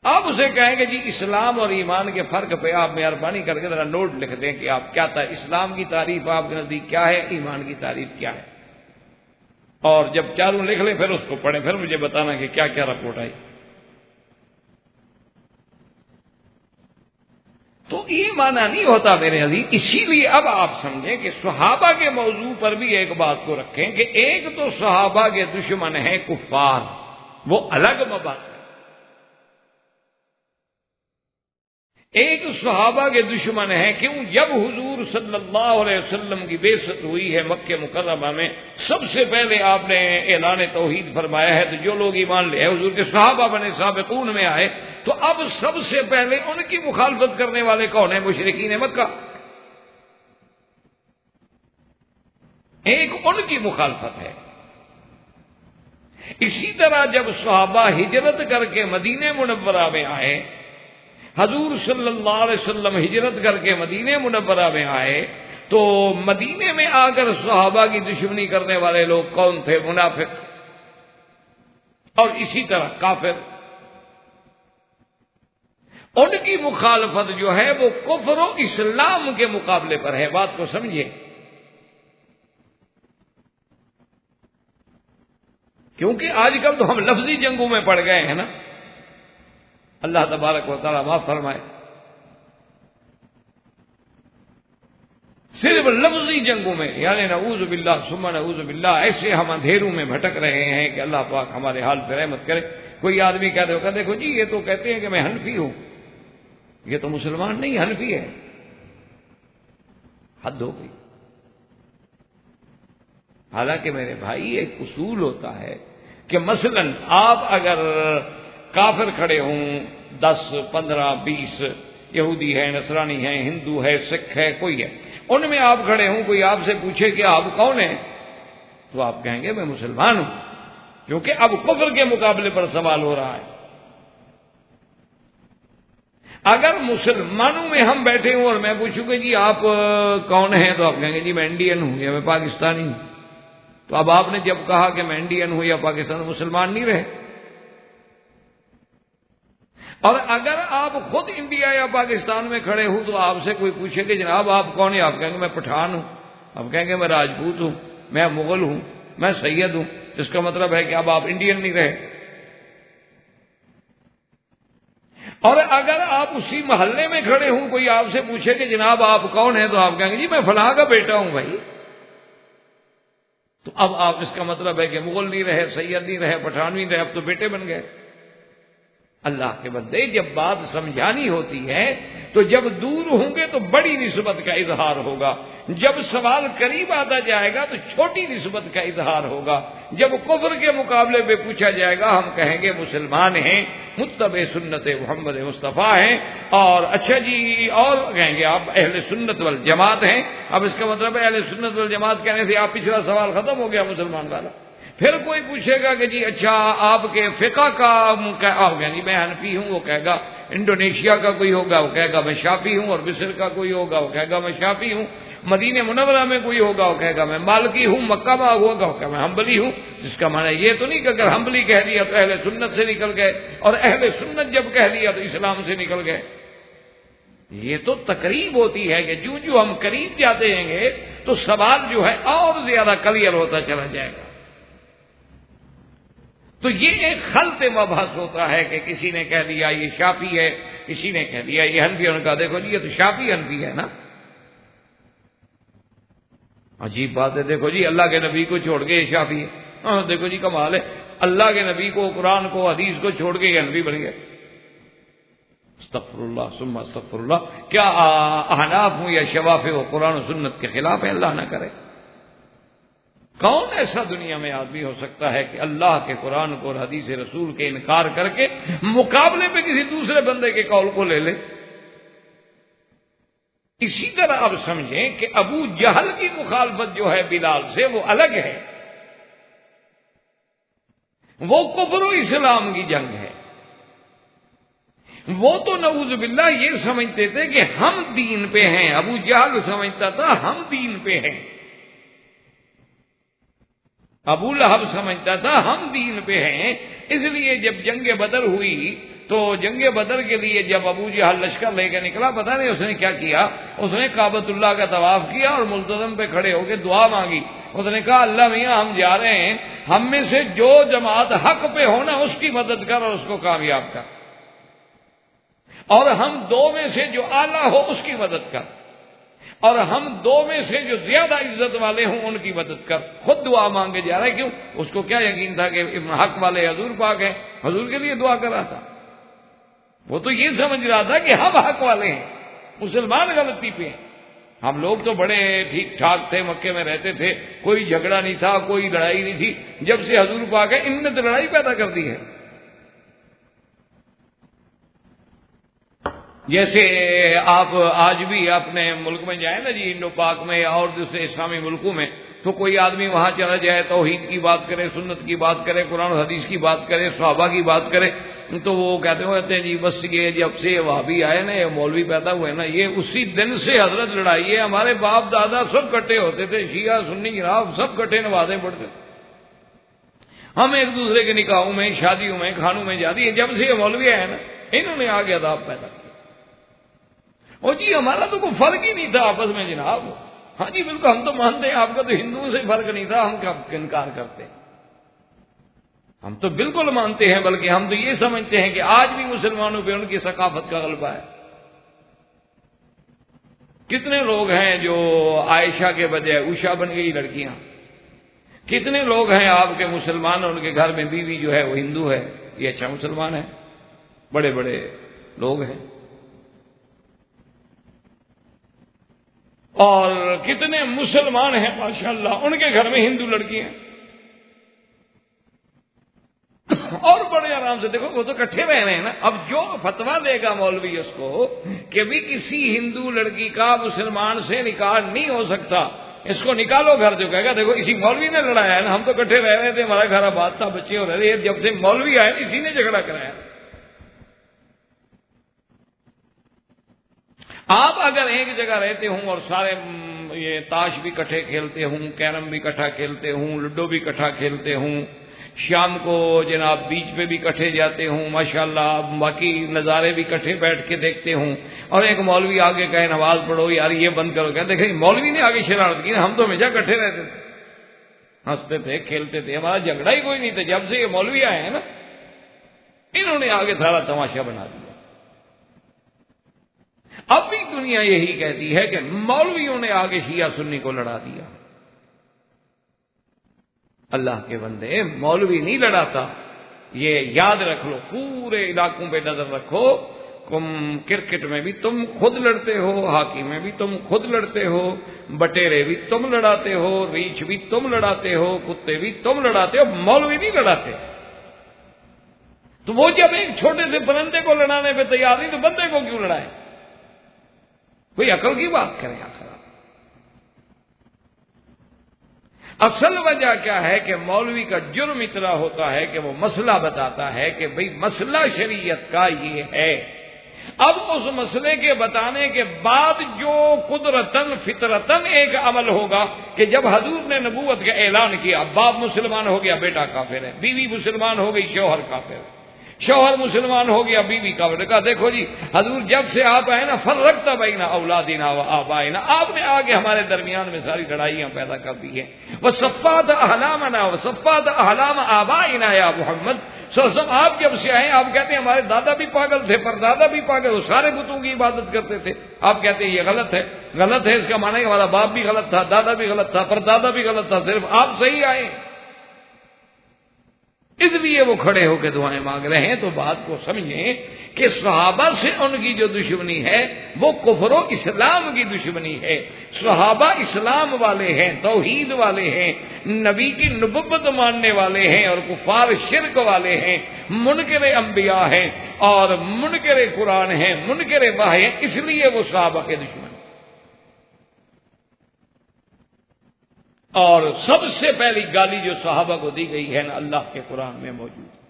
آپ اسے کہیں کہ جی اسلام اور ایمان کے فرق پہ آپ مہربانی کر کے ذرا نوٹ لکھ دیں کہ آپ کیا تھا، اسلام کی تعریف آپ کے نزدیک کیا ہے، ایمان کی تعریف کیا ہے، اور جب چاروں لکھ لیں پھر اس کو پڑھیں، پھر مجھے بتانا کہ کیا کیا رپورٹ آئی۔ تو یہ معنی نہیں ہوتا میرے عزیز، اسی لیے اب آپ سمجھیں کہ صحابہ کے موضوع پر بھی ایک بات کو رکھیں کہ ایک تو صحابہ کے دشمن ہیں کفار، وہ الگ مباحث ہے، ایک صحابہ کے دشمن ہیں، کیوں؟ جب حضور صلی اللہ علیہ وسلم کی بعثت ہوئی ہے مکہ مکرمہ میں، سب سے پہلے آپ نے اعلان توحید فرمایا ہے، تو جو لوگ ایمان لے آئے حضور کے صحابہ بنے سابقون میں آئے، تو اب سب سے پہلے ان کی مخالفت کرنے والے کون ہیں؟ مشرکین مکہ۔ ایک ان کی مخالفت ہے۔ اسی طرح جب صحابہ ہجرت کر کے مدینہ منورہ میں آئے، حضور صلی اللہ علیہ وسلم ہجرت کر کے مدینہ منورہ میں آئے، تو مدینے میں آ کر صحابہ کی دشمنی کرنے والے لوگ کون تھے؟ منافق، اور اسی طرح کافر۔ ان کی مخالفت جو ہے وہ کفر و اسلام کے مقابلے پر ہے، بات کو سمجھیے، کیونکہ آج کل تو ہم لفظی جنگوں میں پڑ گئے ہیں نا، اللہ تبارک و تعالیٰ معاف فرمائے، صرف لفظی جنگوں میں، یعنی نعوذ باللہ ثم نعوذ باللہ، ایسے ہم اندھیروں میں بھٹک رہے ہیں کہ اللہ پاک ہمارے حال پہ رحمت کرے۔ کوئی آدمی کہتے ہوگا دیکھو جی یہ تو کہتے ہیں کہ میں حنفی ہوں، یہ تو مسلمان نہیں حنفی ہے، حد ہو گئی۔ حالانکہ میرے بھائی ایک اصول ہوتا ہے کہ مثلا آپ اگر کافر کھڑے ہوں 10 15 20 یہودی ہے، نصرانی ہے، ہندو ہے، سکھ ہے، کوئی ہے، ان میں آپ کھڑے ہوں، کوئی آپ سے پوچھے کہ آپ کون ہیں، تو آپ کہیں گے میں مسلمان ہوں، کیونکہ اب کفر کے مقابلے پر سوال ہو رہا ہے۔ اگر مسلمانوں میں ہم بیٹھے ہوں اور میں پوچھوں کہ جی آپ کون ہیں، تو آپ کہیں گے جی میں انڈین ہوں یا میں پاکستانی ہوں، تو اب آپ نے جب کہا کہ میں انڈین ہوں یا پاکستانی، مسلمان نہیں رہے۔ اور اگر آپ خود انڈیا یا پاکستان میں کھڑے ہوں تو آپ سے کوئی پوچھے کہ جناب آپ کون ہیں، آپ کہیں گے میں پٹھان ہوں، آپ کہیں گے میں راجپوت ہوں، میں مغل ہوں، میں سید ہوں، جس کا مطلب ہے کہ اب آپ انڈین نہیں رہے۔ اور اگر آپ اسی محلے میں کھڑے ہوں، کوئی آپ سے پوچھے کہ جناب آپ کون ہیں، تو آپ کہیں گے جی میں فلاں کا بیٹا ہوں بھائی، تو اب آپ اس کا مطلب ہے کہ مغل نہیں رہے، سید نہیں رہے، پٹھان نہیں رہے، اب تو بیٹے بن گئے۔ اللہ کے بندے، جب بات سمجھانی ہوتی ہے تو جب دور ہوں گے تو بڑی نسبت کا اظہار ہوگا، جب سوال قریب آتا جائے گا تو چھوٹی نسبت کا اظہار ہوگا، جب کفر کے مقابلے پہ پوچھا جائے گا ہم کہیں گے مسلمان ہیں، متبع سنت محمد مصطفیٰ ہیں، اور اچھا جی اور کہیں گے آپ اہل سنت والجماعت ہیں۔ اب اس کا مطلب ہے اہل سنت والجماعت کہنے سے آپ پچھلا سوال ختم ہو گیا مسلمان والا۔ پھر کوئی پوچھے گا کہ جی اچھا آپ کے فقہ کا جی میں حنفی ہوں، وہ کہے گا انڈونیشیا کا کوئی ہوگا، وہ کہے گا میں شافعی ہوں، اور مصر کا کوئی ہوگا وہ کہے گا میں شافعی ہوں، مدینہ منورہ میں کوئی ہوگا وہ کہے گا میں مالکی ہوں، مکہ میں ہوگا وہ کہے گا میں حنبلی ہوں۔ جس کا معنی یہ تو نہیں کہ اگر حنبلی کہہ دیا تو اہل سنت سے نکل گئے، اور اہل سنت جب کہہ دیا تو اسلام سے نکل گئے۔ یہ تو تقریب ہوتی ہے کہ جو ہم قریب جاتے ہیں گے تو سوال جو ہے اور زیادہ کلیئر ہوتا چلا جائے گا۔ تو یہ ایک خلط مبحث ہوتا ہے کہ کسی نے کہہ دیا یہ شافعی ہے، کسی نے کہہ دیا یہ حنفی، ان کا دیکھو جی یہ تو شافعی حنفی ہے نا۔ عجیب بات ہے، دیکھو جی اللہ کے نبی کو چھوڑ کے یہ شافعی ہے، ہاں دیکھو جی کمال ہے، اللہ کے نبی کو، قرآن کو، حدیث کو چھوڑ کے یہ حنفی بن گئے۔ استغفر اللہ ثم استغفر اللہ۔ کیا احناف ہوں یا شوافع ہو قرآن و سنت کے خلاف ہے؟ اللہ نہ کرے۔ کون ایسا دنیا میں آدمی ہو سکتا ہے کہ اللہ کے قرآن کو اور حدیث رسول کے انکار کر کے مقابلے پہ کسی دوسرے بندے کے قول کو لے لے؟ اسی طرح اب سمجھیں کہ ابو جہل کی مخالفت جو ہے بلال سے وہ الگ ہے، وہ کفر و اسلام کی جنگ ہے۔ وہ تو نعوذ باللہ یہ سمجھتے تھے کہ ہم دین پہ ہیں، ابو جہل سمجھتا تھا ہم دین پہ ہیں، ابو لہب سمجھتا تھا ہم دین پہ ہیں۔ اس لیے جب جنگ بدر ہوئی تو جنگ بدر کے لیے جب ابو جہل لشکر لے کے نکلا، پتہ نہیں اس نے کیا کیا، اس نے کعبۃ اللہ کا طواف کیا اور ملتزم پہ کھڑے ہو کے دعا مانگی۔ اس نے کہا اللہ میاں ہم جا رہے ہیں، ہم میں سے جو جماعت حق پہ ہونا اس کی مدد کر اور اس کو کامیاب کر، اور ہم دو میں سے جو اعلیٰ ہو اس کی مدد کر، اور ہم دو میں سے جو زیادہ عزت والے ہوں ان کی مدد کر۔ خود دعا مانگے جا رہا ہے، کیوں؟ اس کو کیا یقین تھا کہ حق والے حضور پاک ہیں، حضور کے لیے دعا کر رہا تھا۔ وہ تو یہ سمجھ رہا تھا کہ ہم حق والے ہیں، مسلمان غلطی پہ ہیں۔ ہم لوگ تو بڑے ٹھیک ٹھاک تھے، مکے میں رہتے تھے، کوئی جھگڑا نہیں تھا، کوئی لڑائی نہیں تھی۔ جب سے حضور پاک ہے ان نے تو لڑائی پیدا کر دی ہے۔ جیسے آپ آج بھی اپنے ملک میں جائیں نا جی، انڈو پاک میں اور دوسرے اسلامی ملکوں میں، تو کوئی آدمی وہاں چلا جائے، توحید کی بات کرے، سنت کی بات کرے، قرآن و حدیث کی بات کرے، صحابہ کی بات کرے، تو وہ کہتے ہیں جی بس یہ جب سے وہابی آئے نا، یہ مولوی پیدا ہوئے نا، یہ اسی دن سے حضرت لڑائی ہے۔ ہمارے باپ دادا سب کٹھے ہوتے تھے، شیعہ سنی جناب سب کٹھے نمازیں پڑھتے تھے، ہم ایک دوسرے کے نکاحوں میں، شادیوں میں، کھانوں میں جاتی ہے۔ جب سے یہ مولوی آئے نا، انہوں نے آگے عذاب پیدا کیا۔ اور جی ہمارا تو کوئی فرق ہی نہیں تھا آپس میں جناب، ہاں جی بالکل ہم تو مانتے ہیں، آپ کا تو ہندوؤں سے فرق نہیں تھا، ہم کب انکار کرتے ہیں؟ ہم تو بالکل مانتے ہیں، بلکہ ہم تو یہ سمجھتے ہیں کہ آج بھی مسلمانوں پہ ان کی ثقافت کا غلبہ ہے۔ کتنے لوگ ہیں جو عائشہ کے بجائے عائشہ بن گئی لڑکیاں، کتنے لوگ ہیں آپ کے مسلمان ان کے گھر میں بیوی جو ہے وہ ہندو ہے، یہ اچھا مسلمان ہے، بڑے بڑے لوگ ہیں۔ اور کتنے مسلمان ہیں ماشاءاللہ ان کے گھر میں ہندو لڑکیاں، اور بڑے آرام سے، دیکھو وہ تو کٹھے رہ رہے ہیں نا۔ اب جو فتویٰ دے گا مولوی اس کو کہ بھی کسی ہندو لڑکی کا مسلمان سے نکاح نہیں ہو سکتا، اس کو نکالو گھر، جو کہے گا دیکھو اسی مولوی نے لڑایا ہے نا، ہم تو کٹھے رہ رہے تھے، ہمارا گھر آباد تھا، بچے ہو رہے تھے، جب سے مولوی آئے اسی نے جھگڑا کرایا۔ آپ اگر ایک جگہ رہتے ہوں اور سارے یہ تاش بھی کٹھے کھیلتے ہوں، کیرم بھی کٹھا کھیلتے ہوں، لڈو بھی کٹھا کھیلتے ہوں، شام کو جناب بیچ پہ بھی کٹھے جاتے ہوں، ماشاءاللہ باقی نظارے بھی کٹھے بیٹھ کے دیکھتے ہوں، اور ایک مولوی آگے کہے نماز پڑھو یار یہ بند کرو، کہ دیکھیں مولوی نے آگے شرارت کی، ہم تو ہمیشہ کٹھے رہتے تھے، ہنستے تھے، کھیلتے تھے، ہمارا جھگڑا ہی کوئی نہیں تھا۔ جب سے یہ مولوی آئے ہیں نا، انہوں نے آگے سارا تماشا بنا دیا۔ اب بھی دنیا یہی کہتی ہے کہ مولویوں نے آگے شیعہ سنی کو لڑا دیا۔ اللہ کے بندے، مولوی نہیں لڑاتا، یہ یاد رکھ لو، پورے علاقوں پہ نظر رکھو، کرکٹ میں بھی تم خود لڑتے ہو، ہاکی میں بھی تم خود لڑتے ہو، بٹیرے بھی تم لڑاتے ہو، ریچھ بھی تم لڑاتے ہو، کتے بھی تم لڑاتے ہو، مولوی نہیں لڑاتے۔ تو وہ جب ایک چھوٹے سے پرندے کو لڑانے پہ تیار نہیں تو بندے کو کیوں لڑائے؟ کوئی عقل کی بات کریں آخر۔ اصل وجہ کیا ہے کہ مولوی کا جرم اتنا ہوتا ہے کہ وہ مسئلہ بتاتا ہے کہ بھئی مسئلہ شریعت کا یہ ہے، اب اس مسئلے کے بتانے کے بعد جو قدرتاً فطرتاً ایک عمل ہوگا کہ جب حضور نے نبوت کا اعلان کیا، باپ مسلمان ہو گیا بیٹا کافر ہے، بیوی مسلمان ہو گئی شوہر کافر ہے، شوہر مسلمان ہو گیا بیوی کافر ہے، کہا دیکھو جی حضور جب سے آپ آئے نا فرقت بین اولادنا و آبائنا، آپ نے آگے ہمارے درمیان میں ساری لڑائیاں پیدا کر دی ہیں، وصفات احلامنا وصفات احلام آبائنا یا محمد صلی اللہ علیہ وسلم، آپ جب سے آئے آپ کہتے ہیں ہمارے دادا بھی پاگل تھے، پردادا بھی پاگل، وہ سارے بتوں کی عبادت کرتے تھے، آپ کہتے ہیں یہ غلط ہے، غلط ہے اس کا معنی ہے ہمارا باپ بھی غلط تھا، دادا بھی غلط تھا، پردادا بھی غلط تھا، صرف آپ صحیح آئے، اس لیے وہ کھڑے ہو کے دعائیں مانگ رہے ہیں۔ تو بات کو سمجھیں کہ صحابہ سے ان کی جو دشمنی ہے وہ کفر و اسلام کی دشمنی ہے۔ صحابہ اسلام والے ہیں، توحید والے ہیں، نبی کی نبوت ماننے والے ہیں، اور کفار شرک والے ہیں، منکر انبیاء ہیں اور منکر قرآن ہیں، منکر وحی ہیں، اس لیے وہ صحابہ کے دشمن۔ اور سب سے پہلی گالی جو صحابہ کو دی گئی ہے نا اللہ کے قرآن میں موجود ہے،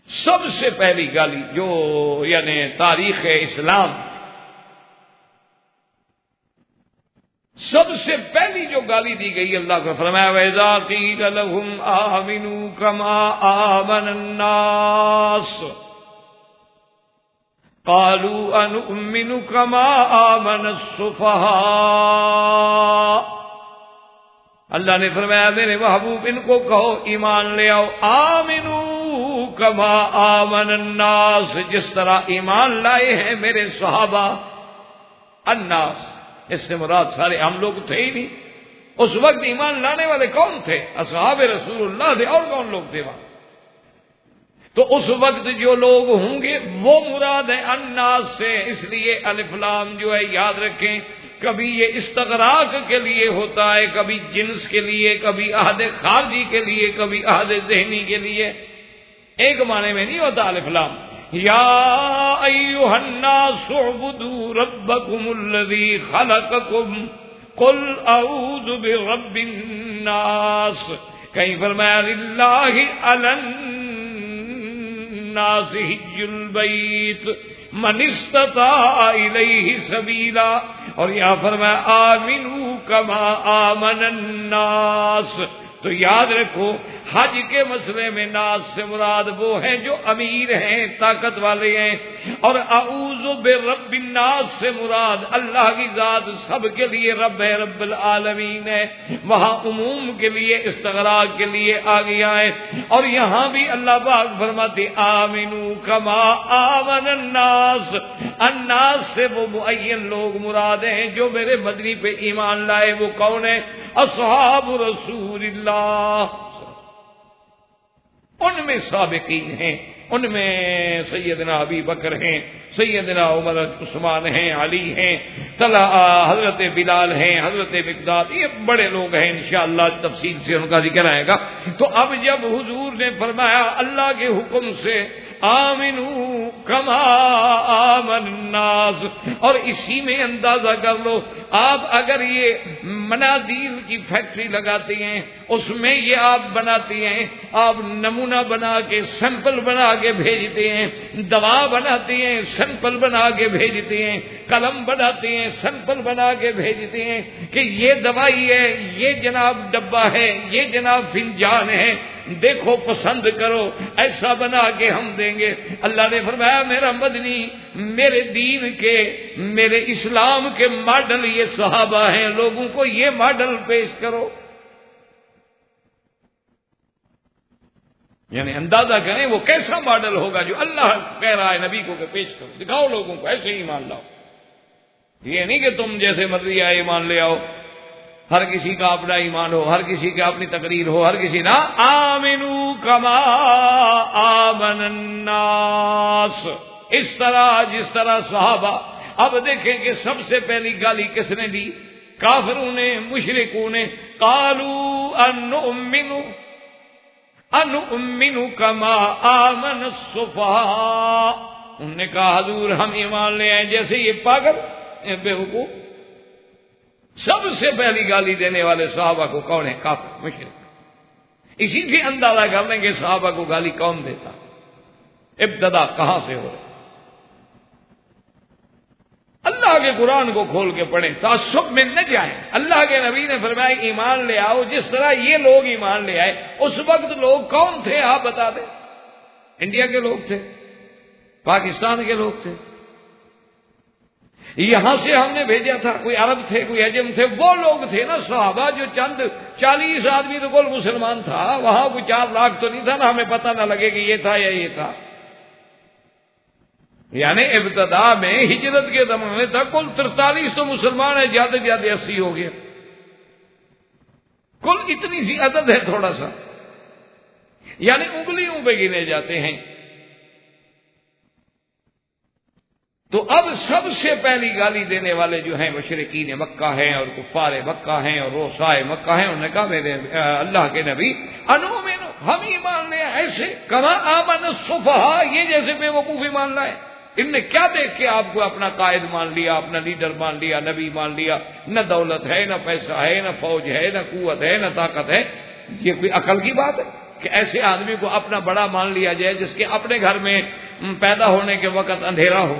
سب سے پہلی گالی جو یعنی تاریخ اسلام سب سے پہلی جو گالی دی گئی اللہ کو فرمایا وَإِذَا قِيلَ لَهُمْ آمِنُوا كَمَا آمَنَ النَّاسُ قالوا انؤمن كما آمن السفهاء، اللہ نے فرمایا میرے محبوب ان کو کہو ایمان لے آؤ، آمنو کما آمن الناس، جس طرح ایمان لائے ہیں میرے صحابہ، الناس اس سے مراد سارے عام لوگ تھے ہی نہیں، اس وقت ایمان لانے والے کون تھے؟ اصحاب رسول اللہ تھے، اور کون لوگ تھے وہاں؟ تو اس وقت جو لوگ ہوں گے وہ مراد ہے الناس سے، اس لیے الف لام جو ہے یاد رکھیں، کبھی یہ استغراق کے لیے ہوتا ہے، کبھی جنس کے لیے، کبھی عہد خارجی کے لیے، کبھی عہد ذہنی کے لیے، ایک معنی میں نہیں ہوتا الف لام۔ یا ایھا الناس اعبدوا ربکم الذی خلقکم قل اعوذ برب الناس، کہیں فرمایا للہ الناس حج البیت من استطاع الیہ سبیلا، اور یہاں فرمایا آمنوا کما آمن الناس۔ تو یاد رکھو حج کے مسئلے میں ناس سے مراد وہ ہیں جو امیر ہیں، طاقت والے ہیں، اور اعوذ برب الناس سے مراد اللہ کی ذات سب کے لیے رب ہے، رب العالمین ہے، وہاں عموم کے لیے استغراق کے لیے آ گیا ہے، اور یہاں بھی اللہ پاک فرماتے آمنو کما آمن الناس، الناس سے وہ معین لوگ مراد ہیں جو میرے مدنی پہ ایمان لائے، وہ کون ہیں؟ اصحاب رسول اللہ، ان میں سابقین ہیں، ان میں سیدنا ابی بکر ہیں، سیدنا عمر عثمان ہیں، علی ہیں، حضرت بلال ہیں، حضرت مقداد، یہ بڑے لوگ ہیں، انشاءاللہ تفصیل سے ان کا ذکر آئے گا۔ تو اب جب حضور نے فرمایا اللہ کے حکم سے آمنو کما آمن الناس، اور اسی میں اندازہ کر لو آپ اگر یہ منادیل کی فیکٹری لگاتے ہیں، اس میں یہ آپ بناتے ہیں، آپ نمونہ بنا کے سیمپل بنا کے بھیجتے ہیں، دوا بناتے ہیں سیمپل بنا کے بھیجتے ہیں، قلم بناتے ہیں سیمپل بنا کے بھیجتے ہیں کہ یہ دوائی ہے، یہ جناب ڈبہ ہے، یہ جناب فنجان ہے، دیکھو پسند کرو، ایسا بنا کے ہم دیں گے۔ اللہ نے فرمایا میرا مدنی، میرے دین کے، میرے اسلام کے ماڈل یہ صحابہ ہیں، لوگوں کو یہ ماڈل پیش کرو۔ یعنی اندازہ کریں وہ کیسا ماڈل ہوگا جو اللہ کہہ رہا ہے نبی کو کہ پیش کرو، دکھاؤ لوگوں کو، ایسے ہی مان لاؤ، یہ نہیں کہ تم جیسے مرضی آئے ایمان لے آؤ۔ ہر کسی کا اپنا ایمان ہو، ہر کسی کی اپنی تقریر ہو، ہر کسی نہ آمنو کما آمن الناس، اس طرح جس طرح صحابہ. اب دیکھیں کہ سب سے پہلی گالی کس نے دی؟ کافروں نے، مشرکوں نے. قالوا انؤمن کما آمن السفہاء، انہوں نے کہا حضور ہم ایمان لے آئے جیسے یہ پاگل بیوقوف. سب سے پہلی گالی دینے والے صحابہ کو کون ہے؟ کافر، مشرک. اسی سے اندازہ کر لیں کہ صحابہ کو گالی کون دیتا، ابتدا کہاں سے ہو. اللہ کے قرآن کو کھول کے پڑھیں، تعصب میں نہ جائیں. اللہ کے نبی نے فرمایا ایمان لے آؤ جس طرح یہ لوگ ایمان لے آئے. اس وقت لوگ کون تھے آپ بتا دیں؟ انڈیا کے لوگ تھے، پاکستان کے لوگ تھے، یہاں سے ہم نے بھیجا تھا، کوئی عرب تھے، کوئی عجم تھے. وہ لوگ تھے نا صحابہ، جو چند 40 آدمی تو کل مسلمان تھا. وہاں کوئی 4 لاکھ تو نہیں تھا نا، ہمیں پتہ نہ لگے کہ یہ تھا یا یہ تھا. یعنی ابتدا میں ہجرت کے زمانے تک کل 43 تو مسلمان ہے، زیادہ سے زیادہ 80 ہو گیا. کل اتنی سی عدد ہے تھوڑا سا، یعنی انگلیوں پہ گنے جاتے ہیں. تو اب سب سے پہلی گالی دینے والے جو ہیں مشرکین مکہ ہیں اور کفار مکہ ہیں اور روسائے مکہ ہیں. انہوں نے کہا میرے اللہ کے نبی انؤمن، ہم ایمان لے ایسے کما آمن السفہاء، یہ جیسے بے وقوف ایمان لائے. ان نے کیا دیکھ کے آپ کو اپنا قائد مان لیا، اپنا لیڈر مان لیا، نبی مان لیا؟ نہ دولت ہے، نہ پیسہ ہے، نہ فوج ہے، نہ قوت ہے، نہ طاقت ہے. یہ کوئی عقل کی بات ہے کہ ایسے آدمی کو اپنا بڑا مان لیا جائے جس کے اپنے گھر میں پیدا ہونے کے وقت اندھیرا ہو،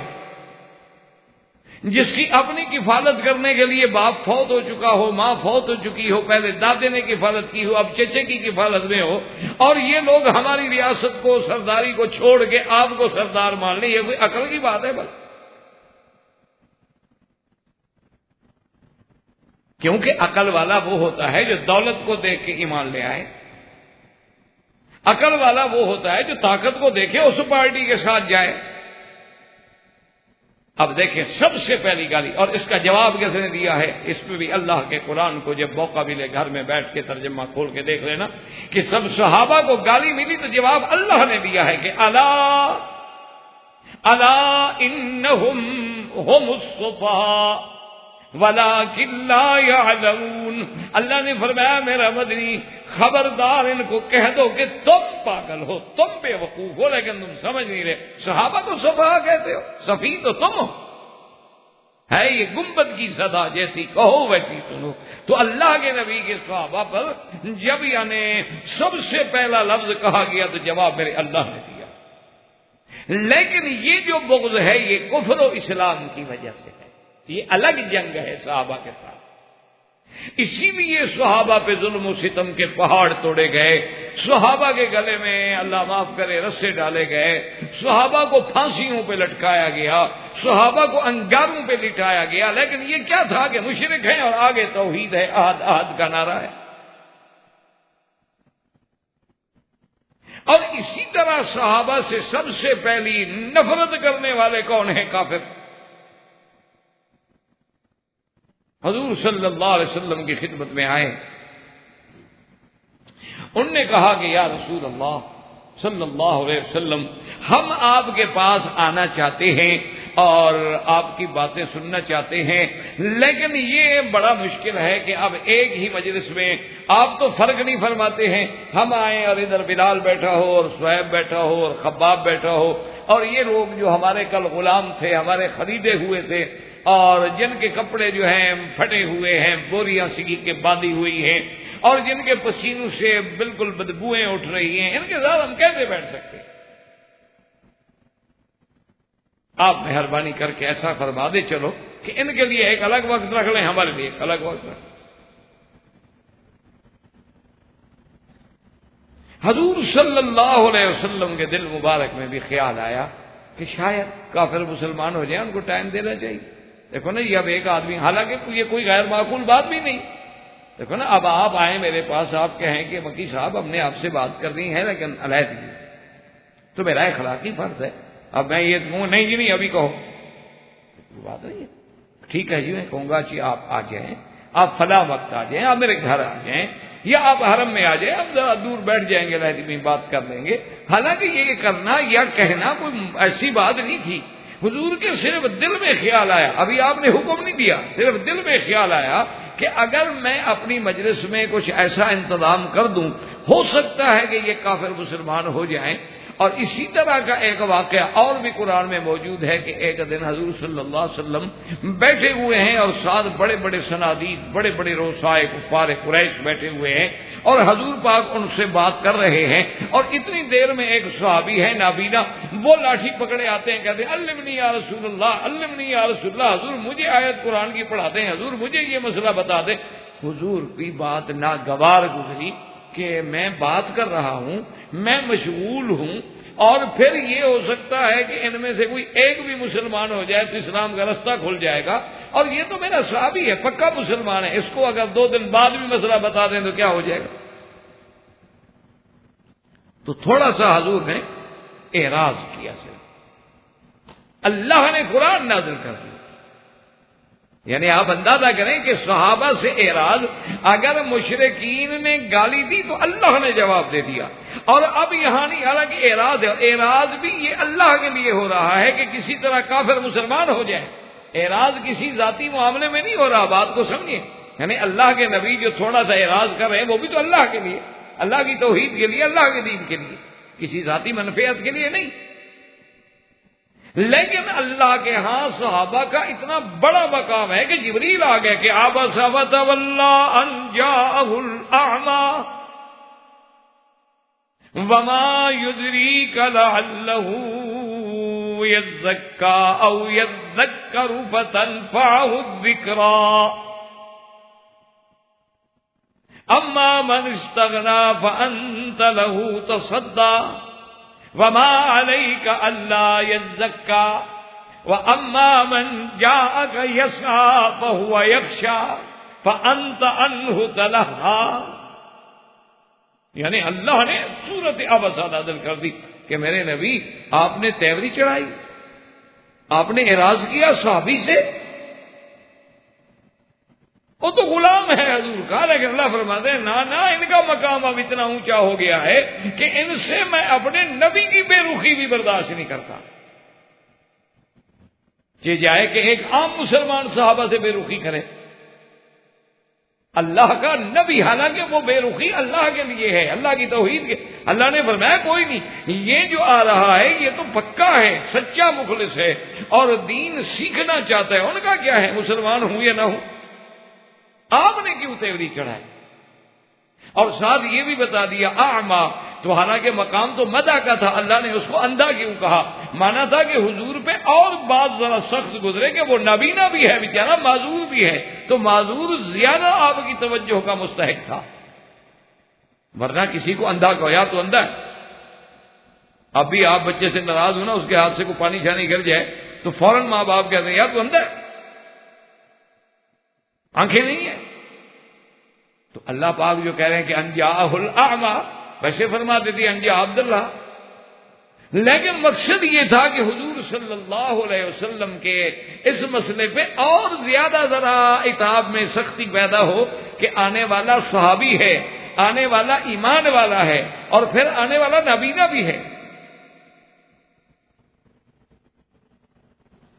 جس کی اپنی کفالت کرنے کے لیے باپ فوت ہو چکا ہو، ماں فوت ہو چکی ہو، پہلے دادے نے کفالت کی ہو، اب چچے کی کفالت میں ہو. اور یہ لوگ ہماری ریاست کو، سرداری کو چھوڑ کے آپ کو سردار مان لیں. یہ کوئی عقل کی بات ہے؟ بس کیونکہ عقل والا وہ ہوتا ہے جو دولت کو دیکھ کے ایمان لے آئے. عقل والا وہ ہوتا ہے جو طاقت کو دیکھے اس پارٹی کے ساتھ جائے. اب دیکھیں سب سے پہلی گالی، اور اس کا جواب کس نے دیا ہے؟ اس پہ بھی اللہ کے قرآن کو جب موقع ملے گھر میں بیٹھ کے ترجمہ کھول کے دیکھ لینا کہ سب صحابہ کو گالی ملی تو جواب اللہ نے دیا ہے کہ الا انہم ہم السفہاء ولکن لا یعلمون. اللہ نے فرمایا میرا مدنی خبردار ان کو کہہ دو کہ تم پاگل ہو، تم بے وقوف ہو، لیکن تم سمجھ نہیں رہے. صحابہ کو سفہاء کہتے ہو، سفیہ تو تم ہو. ہے یہ گنبد کی صدا، جیسی کہو ویسی سنو. تو اللہ کے نبی کے صحابہ پر جب یعنی سب سے پہلا لفظ کہا گیا تو جواب میرے اللہ نے دیا. لیکن یہ جو بغض ہے یہ کفر و اسلام کی وجہ سے ہے. یہ الگ جنگ ہے صحابہ کے ساتھ. اسی لیے صحابہ پہ ظلم و ستم کے پہاڑ توڑے گئے، صحابہ کے گلے میں اللہ معاف کرے رسے ڈالے گئے، صحابہ کو پھانسیوں پہ لٹکایا گیا، صحابہ کو انگاروں پہ لٹایا گیا. لیکن یہ کیا تھا کہ مشرک ہیں اور آگے توحید ہے، احد احد کا نعرہ ہے. اور اسی طرح صحابہ سے سب سے پہلی نفرت کرنے والے کون ہیں؟ کافر. حضور صلی اللہ علیہ وسلم کی خدمت میں آئے، انہوں نے کہا کہ یا رسول اللہ صلی اللہ علیہ وسلم، ہم آپ کے پاس آنا چاہتے ہیں اور آپ کی باتیں سننا چاہتے ہیں، لیکن یہ بڑا مشکل ہے کہ اب ایک ہی مجلس میں آپ تو فرق نہیں فرماتے ہیں. ہم آئیں اور ادھر بلال بیٹھا ہو اور صہیب بیٹھا ہو اور خباب بیٹھا ہو، اور یہ لوگ جو ہمارے کل غلام تھے، ہمارے خریدے ہوئے تھے، اور جن کے کپڑے جو ہیں پھٹے ہوئے ہیں، بوریاں سگی کے باندھی ہوئی ہیں، اور جن کے پسینوں سے بالکل بدبوئیں اٹھ رہی ہیں، ان کے ساتھ ہم کیسے بیٹھ سکتے ہیں؟ آپ مہربانی کر کے ایسا فرما دے چلو کہ ان کے لیے ایک الگ وقت رکھ لیں، ہمارے لیے ایک الگ وقت رکھ لیں. حضور صلی اللہ علیہ وسلم کے دل مبارک میں بھی خیال آیا کہ شاید کافر مسلمان ہو جائیں، ان کو ٹائم دینا چاہیے. دیکھو نا، یہ اب ایک آدمی، حالانکہ یہ کوئی غیر معقول بات بھی نہیں. دیکھو نا، اب آپ آئیں میرے پاس، آپ کہیں کہ مکی صاحب ہم نے آپ سے بات کرنی ہے لیکن علیحدگی، تو میرا اخلاقی فرض ہے. اب میں یہ کہوں نہیں جی نہیں ابھی کہو، بات نہیں ہے. ٹھیک ہے جی، میں کہوں گا جی آپ آ جائیں، آپ فلاں وقت آ جائیں، آپ میرے گھر آ جائیں، یا آپ حرم میں آ جائیں، ہم ذرا دور بیٹھ جائیں گے، رہتی میں بات کر لیں گے. حالانکہ یہ کرنا یا کہنا کوئی ایسی بات نہیں تھی. حضور کے صرف دل میں خیال آیا، ابھی آپ نے حکم نہیں دیا، صرف دل میں خیال آیا کہ اگر میں اپنی مجلس میں کچھ ایسا انتظام کر دوں، ہو سکتا ہے کہ یہ کافر مسلمان ہو جائیں. اور اسی طرح کا ایک واقعہ اور بھی قرآن میں موجود ہے کہ ایک دن حضور صلی اللہ علیہ وسلم بیٹھے ہوئے ہیں اور ساتھ بڑے بڑے صنادید، بڑے بڑے روسائے کفار قریش بیٹھے ہوئے ہیں، اور حضور پاک ان سے بات کر رہے ہیں. اور اتنی دیر میں ایک صحابی ہے نابینا، وہ لاٹھی پکڑے آتے ہیں، کہتے ہیں علمنی یا رسول اللہ، علمنی یا رسول اللہ، حضور مجھے آیت قرآن کی پڑھا دیں، حضور مجھے یہ مسئلہ بتا دیں. حضور کی بات ناگوار گزری کہ میں بات کر رہا ہوں، میں مشغول ہوں، اور پھر یہ ہو سکتا ہے کہ ان میں سے کوئی ایک بھی مسلمان ہو جائے تو اسلام کا رستہ کھل جائے گا، اور یہ تو میرا صحابی ہے، پکا مسلمان ہے، اس کو اگر 2 دن بعد بھی مسئلہ بتا دیں تو کیا ہو جائے گا. تو تھوڑا سا حضور نے اعراض کیا، صرف اللہ نے قرآن نازل کر دیا. یعنی آپ اندازہ کریں کہ صحابہ سے اعراض، اگر مشرکین نے گالی دی تو اللہ نے جواب دے دیا. اور اب یہاں نہیں، حالانکہ اعراض ہے، اعراض بھی یہ اللہ کے لیے ہو رہا ہے کہ کسی طرح کافر مسلمان ہو جائے. اعراض کسی ذاتی معاملے میں نہیں ہو رہا، بات کو سمجھیں. یعنی اللہ کے نبی جو تھوڑا سا اعراض کر رہے ہیں وہ بھی تو اللہ کے لیے، اللہ کی توحید کے لیے، اللہ کے دین کے لیے، کسی ذاتی منفعت کے لیے نہیں. لیکن اللہ کے ہاں صحابہ کا اتنا بڑا مقام ہے کہ جبریل آ گئے کہ عبس وتولی ان جاءہ الاعمی وما يدریک لعلہ یزکی او یذکر فتنفعہ الذکریٰ اما من استغنی فانت لہ تصدی وما علیک الا یزکی واما من جاءک یسعی فہو یخشی فانت عنہ تلہی. یعنی اللہ نے سورت عبسہ نازل کر دی کہ میرے نبی آپ نے تیوری چڑھائی، آپ نے اعراض کیا صحابی سے، وہ تو غلام ہے حضور کا، لیکن اللہ فرماتے ہیں نا ان کا مقام اب اتنا اونچا ہو گیا ہے کہ ان سے میں اپنے نبی کی بے رخی بھی برداشت نہیں کرتا. یہ جائے کہ ایک عام مسلمان صحابہ سے بے رخی کرے، اللہ کا نبی، حالانکہ وہ بے رخی اللہ کے لیے ہے، اللہ کی توحید کے. اللہ نے فرمایا کوئی نہیں، یہ جو آ رہا ہے یہ تو پکا ہے، سچا مخلص ہے اور دین سیکھنا چاہتا ہے، ان کا کیا ہے مسلمان ہوں یا نہ ہوں، آپ نے کیوں تیوری چڑھائی. اور ساتھ یہ بھی بتا دیا اعمیٰ، تو حالانکہ مقام تو مدح کا تھا، اللہ نے اس کو اندھا کیوں کہا؟ مانا تھا کہ حضور پہ اور بات ذرا سخت گزرے کہ وہ نابینا بھی ہے بیچارہ، معذور بھی ہے، تو معذور زیادہ آپ کی توجہ کا مستحق تھا. ورنہ کسی کو اندھا کہو یا تو اندھا ہے. اب بھی آپ بچے سے ناراض ہو نا، اس کے ہاتھ سے کوئی پانی چھانی گر جائے تو فوراً ماں باپ کہتے ہیں یا تو اندھا ہے، آنکھیں نہیں ہیں. تو اللہ پاک جو کہہ رہے ہیں کہ انجاءہ الاعمی، ویسے فرما دیتی انجاء عبداللہ، لیکن مقصد یہ تھا کہ حضور صلی اللہ علیہ وسلم کے اس مسئلے پہ اور زیادہ ذرا عتاب میں سختی پیدا ہو کہ آنے والا صحابی ہے، آنے والا ایمان والا ہے، اور پھر آنے والا نبینا بھی ہے.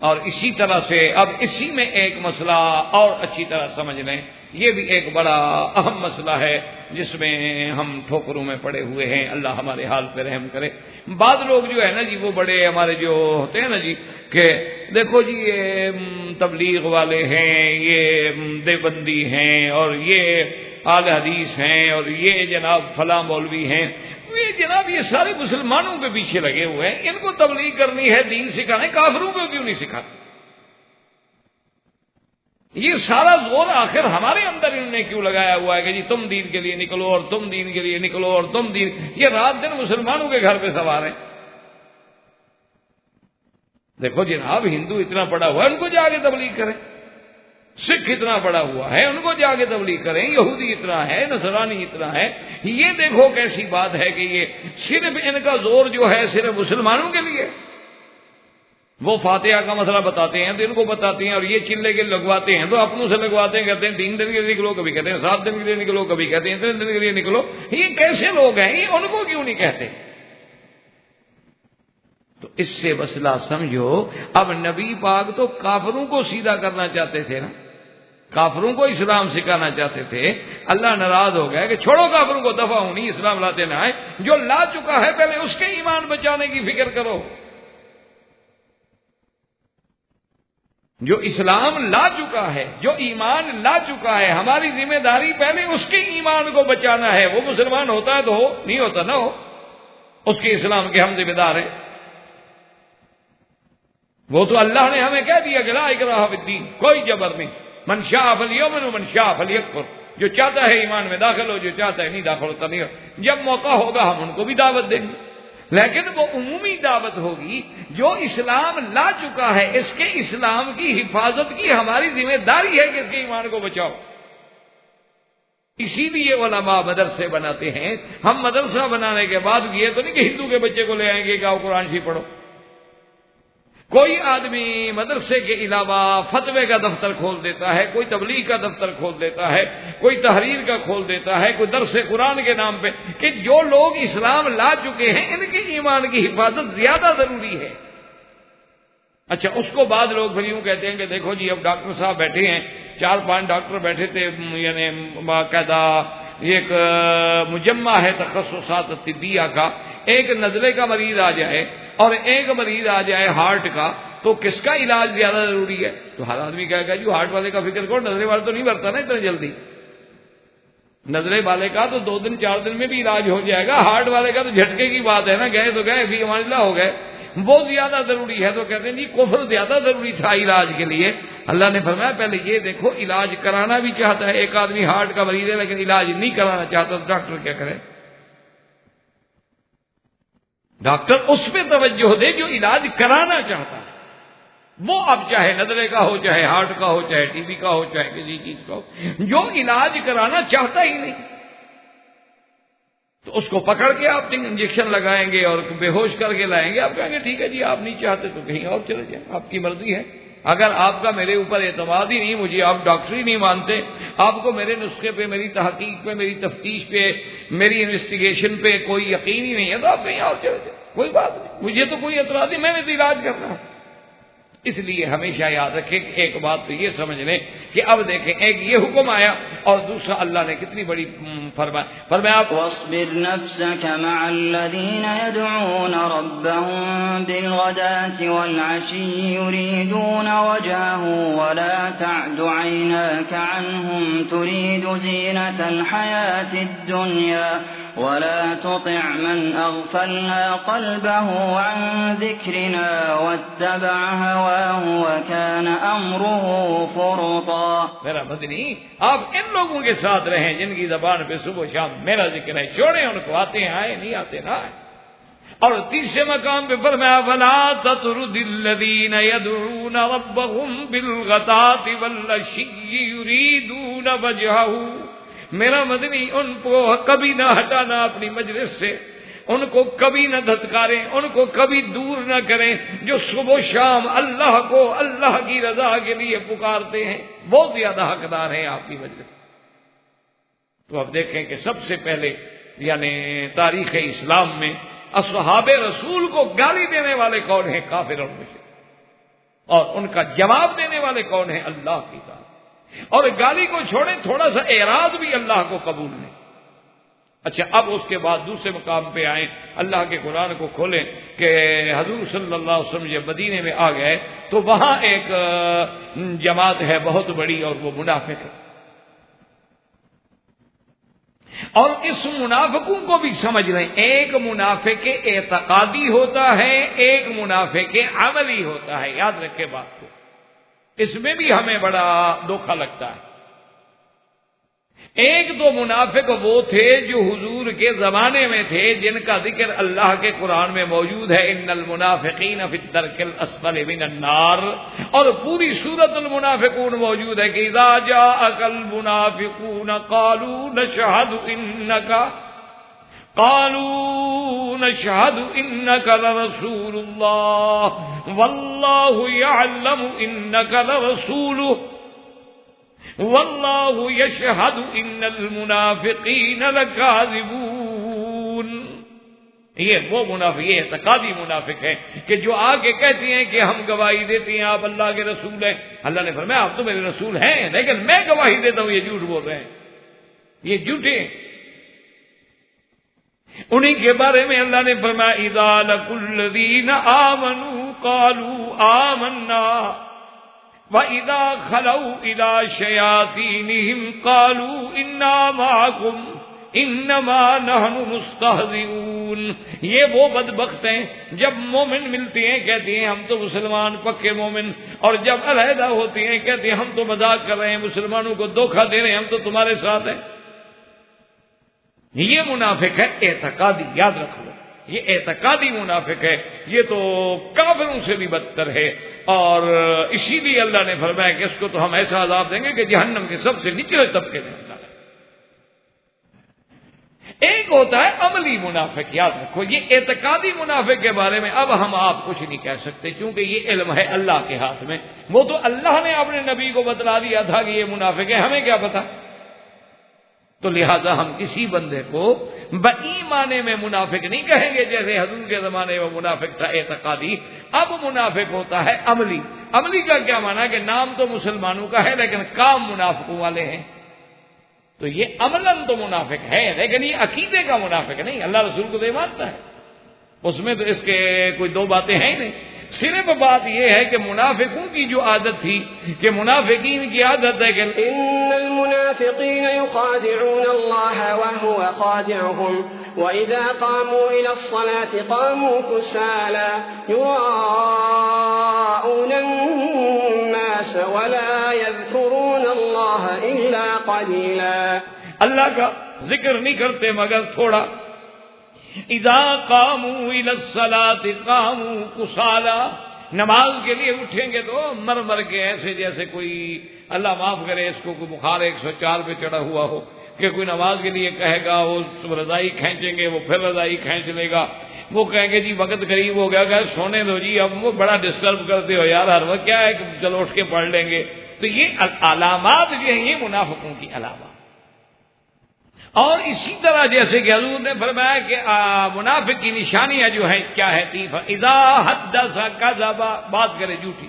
اور اسی طرح سے اب اسی میں ایک مسئلہ اور اچھی طرح سمجھ لیں، یہ بھی ایک بڑا اہم مسئلہ ہے جس میں ہم ٹھوکروں میں پڑے ہوئے ہیں. اللہ ہمارے حال پہ رحم کرے. بعض لوگ جو ہے نا جی، وہ بڑے ہمارے جو ہوتے ہیں نا جی کہ دیکھو جی یہ تبلیغ والے ہیں، یہ دیوبندی ہیں، اور یہ اہل حدیث ہیں، اور یہ جناب فلاں مولوی ہیں، یہ جناب یہ سارے مسلمانوں کے پیچھے لگے ہوئے ہیں، ان کو تبلیغ کرنی ہے، دین سکھانا ہے، کافروں کو کیوں نہیں سکھاتے؟ یہ سارا زور آخر ہمارے اندر انہوں نے کیوں لگایا ہوا ہے کہ جی تم دین کے لیے نکلو اور تم دین کے لیے نکلو اور تم دین، یہ رات دن مسلمانوں کے گھر پہ سوار ہیں. دیکھو جناب ہندو اتنا پڑا ہوا ہے، ان کو جا کے تبلیغ کریں، سکھ اتنا پڑا ہوا ہے، ان کو جا کے تبلیغ کریں، یہودی اتنا ہے، نصرانی اتنا ہے. یہ دیکھو کیسی بات ہے کہ یہ صرف ان کا زور جو ہے صرف مسلمانوں کے لیے. وہ فاتحہ کا مسئلہ بتاتے ہیں تو ان کو بتاتے ہیں، اور یہ چلے کے لگواتے ہیں تو اپنوں سے لگواتے ہیں، کہتے ہیں 3 دن کے لیے نکلو، کبھی کہتے ہیں 7 دن کے لیے نکلو، کبھی کہتے ہیں 3 دن کے لیے نکلو۔ یہ کیسے لوگ ہیں؟ یہ ان کو کیوں نہیں کہتے؟ تو اس سے مسئلہ سمجھو۔ اب نبی پاک تو کافروں کو سیدھا کرنا چاہتے تھے نا، کافروں کو اسلام سکھانا چاہتے تھے۔ اللہ ناراض ہو گیا کہ چھوڑو کافروں کو، دفع ہونی، اسلام لاتے نہ آئے۔ جو لا چکا ہے پہلے اس کے ایمان بچانے کی فکر کرو۔ جو اسلام لا چکا ہے، جو ایمان لا چکا ہے، ہماری ذمہ داری پہلے اس کے ایمان کو بچانا ہے۔ وہ مسلمان ہوتا ہے تو ہو، نہیں ہوتا نہ ہو، اس کے اسلام کے ہم ذمہ دار ہیں۔ وہ تو اللہ نے ہمیں کہہ دیا کہ لا اکراہ فی الدین، کوئی جبر نہیں، من شاء فلیؤمن ومن شاء فلیکفر۔ جو چاہتا ہے ایمان میں داخل ہو، جو چاہتا ہے نہیں داخل ہوتا نہیں ہو۔ جب موقع ہوگا ہم ان کو بھی دعوت دیں گے، لیکن وہ عمومی دعوت ہوگی۔ جو اسلام لا چکا ہے اس کے اسلام کی حفاظت کی ہماری ذمہ داری ہے کہ اس کے ایمان کو بچاؤ۔ اسی لیے علماء مدرسے بناتے ہیں۔ ہم مدرسہ بنانے کے بعد یہ تو نہیں کہ ہندو کے بچے کو لے آئیں گے کہ آؤ قرآن شریف پڑھو۔ کوئی آدمی مدرسے کے علاوہ فتوے کا دفتر کھول دیتا ہے، کوئی تبلیغ کا دفتر کھول دیتا ہے، کوئی تحریر کا کھول دیتا ہے، کوئی درس قرآن کے نام پہ، کہ جو لوگ اسلام لا چکے ہیں ان کے ایمان کی حفاظت زیادہ ضروری ہے۔ اچھا، اس کو بعد لوگ پھر یوں کہتے ہیں کہ دیکھو جی اب ڈاکٹر صاحب بیٹھے ہیں، 4-5 ڈاکٹر بیٹھے تھے، یعنی باقاعدہ ایک مجمع ہے تخصصات طبیہ کا، ایک نزلے کا مریض آ جائے اور ایک مریض آ جائے ہارٹ کا، تو کس کا علاج زیادہ ضروری ہے؟ تو ہر آدمی کہے گا جو ہارٹ والے کا فکر کرو، نزلے والے تو نہیں مرتا نا اتنا جلدی۔ نزلے والے کا تو 2 دن 4 دن میں بھی علاج ہو جائے گا، ہارٹ والے کا تو جھٹکے کی بات ہے نا، گئے تو گئے، فی امان اللہ ہو گئے، وہ زیادہ ضروری ہے۔ تو کہتے ہیں جی کفر زیادہ ضروری تھا علاج کے لیے۔ اللہ نے فرمایا پہلے یہ دیکھو، علاج کرانا بھی چاہتا ہے، ایک آدمی ہارٹ کا مریض ہے لیکن علاج نہیں کرانا چاہتا، تو ڈاکٹر کیا کرے؟ ڈاکٹر اس پہ توجہ دے جو علاج کرانا چاہتا ہے، وہ اب چاہے نزلے کا ہو، چاہے ہارٹ کا ہو، چاہے ٹی بی کا ہو، چاہے کسی چیز کا ہو، جو علاج کرانا چاہتا ہی نہیں، تو اس کو پکڑ کے آپ انجیکشن لگائیں گے اور بے ہوش کر کے لائیں گے۔ آپ کہیں گے ٹھیک ہے جی آپ نہیں چاہتے تو کہیں اور چلے جائیں، آپ کی مرضی ہے۔ اگر آپ کا میرے اوپر اعتماد ہی نہیں، مجھے آپ ڈاکٹری نہیں مانتے، آپ کو میرے نسخے پہ، میری تحقیق پہ، میری تفتیش پہ، میری انویسٹیگیشن پہ کوئی یقین ہی نہیں ہے، تو آپ کہیں اور چلے جائیں، کوئی بات نہیں، مجھے تو کوئی اعتراض نہیں، میں نے تو علاج کرنا ہے۔ اس لیے ہمیشہ یاد رکھیں کہ ایک بات تو یہ سمجھ لیں کہ اب دیکھیں، ایک یہ حکم آیا اور دوسرا اللہ نے کتنی بڑی فرمایا آپ واصبر نفسك مع الذين يدعون ربهم بالغداة والعشي يريدون وجهه ولا تعد عيناك عنهم تريد زينة الحياة الدنيا ولا تطع من أغفلنا قلبه عن ذكرنا واتبع هواه وكان أمره فرطا۔ میرا مدنی آپ ان لوگوں کے ساتھ رہیں جن کی زبان پہ صبح شام میرا ذکر ہے، چھوڑیں ان کو، آتے ہیں آئے، نہیں آتے نہ آئے۔ اور تیسرے مقام پہ فرمایا وَلَا تَطْرُدِ الَّذِينَ يَدْعُونَ رَبَّهُمْ بِالْغَدَاةِ وَالْعَشِيِّ يُرِيدُونَ وَجْهَهُ۔ میرا مدنی ان کو کبھی نہ ہٹانا اپنی مجلس سے، ان کو کبھی نہ دھتکاریں، ان کو کبھی دور نہ کریں، جو صبح و شام اللہ کو، اللہ کی رضا کے لیے پکارتے ہیں، بہت زیادہ حقدار ہیں آپ کی مجلس۔ تو اب دیکھیں کہ سب سے پہلے یعنی تاریخ اسلام میں اصحاب رسول کو گالی دینے والے کون ہیں؟ کافر اور مشرک، اور ان کا جواب دینے والے کون ہیں؟ اللہ کی ذات۔ اور گالی کو چھوڑیں، تھوڑا سا اعراض بھی اللہ کو قبول نہیں۔ اچھا، اب اس کے بعد دوسرے مقام پہ آئیں، اللہ کے قرآن کو کھولیں کہ حضور صلی اللہ علیہ وسلم جب مدینے میں آ گئے تو وہاں ایک جماعت ہے بہت بڑی، اور وہ منافق ہے۔ اور اس منافقوں کو بھی سمجھ لیں، ایک منافق اعتقادی ہوتا ہے، ایک منافق عملی ہوتا ہے، یاد رکھے بات کو، اس میں بھی ہمیں بڑا دھوکا لگتا ہے۔ ایک تو منافق وہ تھے جو حضور کے زمانے میں تھے، جن کا ذکر اللہ کے قرآن میں موجود ہے، ان المنافقین فی الدرک الاسفل من النار، اور پوری سورۃ المنافقون موجود ہے کہ اذا جاءک المنافقون قالوا نشہد انک قالوا نشهد إنك لرسول الله والله يعلم إنك لرسوله والله يشهد إن المنافقين لكاذبون. یہ وہ منافق، یہ اعتقادی منافق ہے کہ جو آ کے کہتی ہیں کہ ہم گواہی دیتے ہیں آپ اللہ کے رسول ہیں. اللہ نے فرمایا آپ تو میرے رسول ہیں لیکن میں گواہی دیتا ہوں یہ جھوٹ بول رہے ہیں، یہ جھوٹے. انہی کے بارے میں اللہ نے فرمایا اذا لقوا الذین آمنوا قالوا آمنا وَإِذَا خَلَوْا إِلَىٰ شَيَاطِينِهِمْ قَالُوا إِنَّا مَعَكُمْ إِنَّمَا نَحْنُ مُسْتَهْزِئُونَ. یہ وہ بدبخت ہیں جب مومن ملتے ہیں کہتے ہیں ہم تو مسلمان پکے مومن، اور جب علیحدہ ہوتے ہیں کہتے ہیں ہم تو مذاق کر رہے ہیں، مسلمانوں کو دھوکہ دے رہے ہیں، ہم تو تمہارے ساتھ ہیں. یہ منافق ہے اعتقادی، یاد رکھ لو یہ اعتقادی منافق ہے، یہ تو کافروں سے بھی بدتر ہے. اور اسی لیے اللہ نے فرمایا کہ اس کو تو ہم ایسا عذاب دیں گے کہ جہنم کے سب سے نچلے طبقے میں ڈالیں. ایک ہوتا ہے عملی منافق، یاد رکھو یہ اعتقادی منافق کے بارے میں اب ہم آپ کچھ نہیں کہہ سکتے کیونکہ یہ علم ہے اللہ کے ہاتھ میں. وہ تو اللہ نے اپنے نبی کو بتلا دیا تھا کہ یہ منافق ہے، ہمیں کیا پتا. تو لہذا ہم کسی بندے کو بایمانے میں منافق نہیں کہیں گے جیسے حضور کے زمانے میں منافق تھا اعتقادی. اب منافق ہوتا ہے عملی. عملی کا کیا معنی کہ نام تو مسلمانوں کا ہے لیکن کام منافقوں والے ہیں. تو یہ عملاً تو منافق ہے لیکن یہ عقیدے کا منافق نہیں. اللہ رسول کو تو مانتا ہے، اس میں تو اس کے کوئی دو باتیں ہیں ہی نہیں. صرف بات یہ ہے کہ منافقوں کی جو عادت تھی کہ منافقین کی عادت ہے کہ ان المنافقین یخادعون اللہ وهو خادعهم واذا قاموا الى الصلاة قاموا كسالى يراءون الناس ولا يذكرون اللہ الا قلیلا. اللہ کا ذکر نہیں کرتے مگر تھوڑا. اذا قاموا الى الصلاة قاموا كسالى، نماز کے لیے اٹھیں گے تو مر مر کے ایسے جیسے کوئی اللہ معاف کرے اس کو کوئی بخار 104 پہ چڑھا ہوا ہو کہ کوئی نماز کے لیے کہے گا وہ رضائی کھینچیں گے، وہ پھر رضائی کھینچ لے گا، وہ کہیں گے جی وقت قریب ہو گیا کہ سونے دو جی، اب وہ بڑا ڈسٹرب کرتے ہو یار ہر وقت، کیا ہے کہ چلو اٹھ کے پڑھ لیں گے. تو یہ علامات جو ہیں یہ منافقوں کی علامات. اور اسی طرح جیسے کہ حضور نے فرمایا کہ منافق کی نشانیاں جو ہیں کیا ہے، اذا حدث کذب، بات کرے جھوٹی.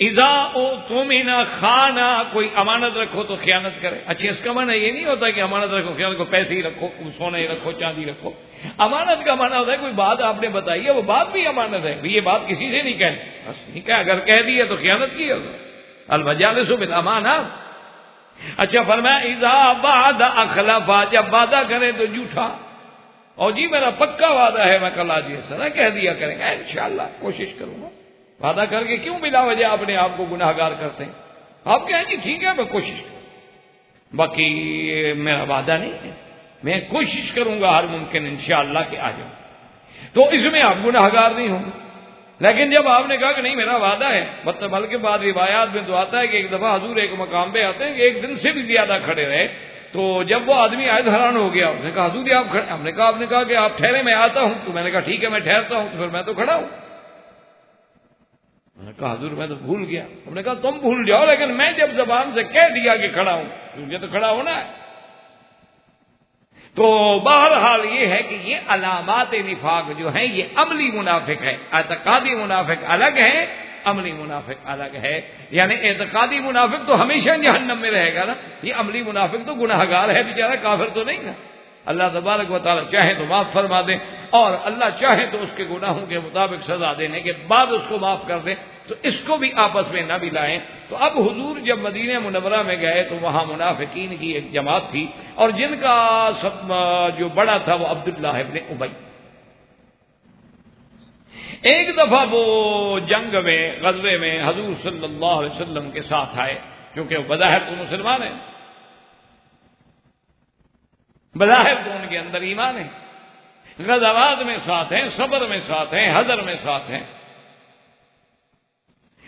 اذا اؤتمن خان، کوئی امانت رکھو تو خیانت کرے. اچھا اس کا معنی یہ نہیں ہوتا کہ امانت رکھو خیانت کو، پیسے ہی رکھو، سونے ہی رکھو، چاندی رکھو. امانت کا معنی ہوتا ہے کوئی بات آپ نے بتائی ہے وہ بات بھی امانت ہے، یہ بات کسی سے نہیں کہنی، بس نہیں کہا، اگر کہہ دی ہے تو خیانت کی ہوگا. المجالس بالامانہ. اچھا فرمایا اذا وعد اخلف، جب وعدہ کرے تو جھوٹا. اور جی میرا پکا وعدہ ہے میں کل آج اس طرح کہہ دیا کریں گے انشاءاللہ، کوشش کروں گا. وعدہ کر کے کیوں بلا وجہ اپنے آپ کو گناہ گار کرتے ہیں؟ آپ کہیں جی ٹھیک ہے میں کوشش کروں، باقی میرا وعدہ نہیں ہے، میں کوشش کروں گا ہر ممکن انشاءاللہ کہ آ جاؤں. تو اس میں آپ گناہ گار نہیں ہوں گے. لیکن جب آپ نے کہا کہ نہیں میرا وعدہ ہے، بلکہ بعد روایات میں تو آتا ہے کہ ایک دفعہ حضور ایک مقام پہ آتے ہیں کہ ایک دن سے بھی زیادہ کھڑے رہے. تو جب وہ آدمی آئے تو حیران ہو گیا. اس نے کہا حضور آپ کھڑے؟ ہم نے کہا آپ نے کہا کہ آپ ٹھہرے میں آتا ہوں. تو میں نے کہا ٹھیک ہے میں ٹھہرتا ہوں. تو پھر میں تو کھڑا ہوں. میں نے کہا حضور میں تو بھول گیا. ہم نے کہا تم بھول جاؤ لیکن میں جب زبان سے کہہ دیا کہ کھڑا ہوں مجھے تو کھڑا ہونا ہے. تو بہرحال یہ ہے کہ یہ علامات نفاق جو ہیں یہ عملی منافق ہے. اعتقادی منافق الگ ہے، عملی منافق الگ ہے. یعنی اعتقادی منافق تو ہمیشہ جہنم میں رہے گا نا، یہ عملی منافق تو گناہ گار ہے بیچارہ، کافر تو نہیں نا. اللہ تبارک و تعالیٰ چاہے تو معاف فرما دے اور اللہ چاہے تو اس کے گناہوں کے مطابق سزا دینے کے بعد اس کو معاف کر دے. تو اس کو بھی آپس میں نہ ملائیں. تو اب حضور جب مدینہ منورہ میں گئے تو وہاں منافقین کی ایک جماعت تھی اور جن کا سب جو بڑا تھا وہ عبداللہ ابن ابی. ایک دفعہ وہ جنگ میں غزوے میں حضور صلی اللہ علیہ وسلم کے ساتھ آئے، کیونکہ وہ بظاہر تو مسلمان ہیں، بظاہر تو ان کے اندر ایمان ہے، غزوات میں ساتھ ہیں، صبر میں ساتھ ہیں، حضر میں ساتھ ہیں.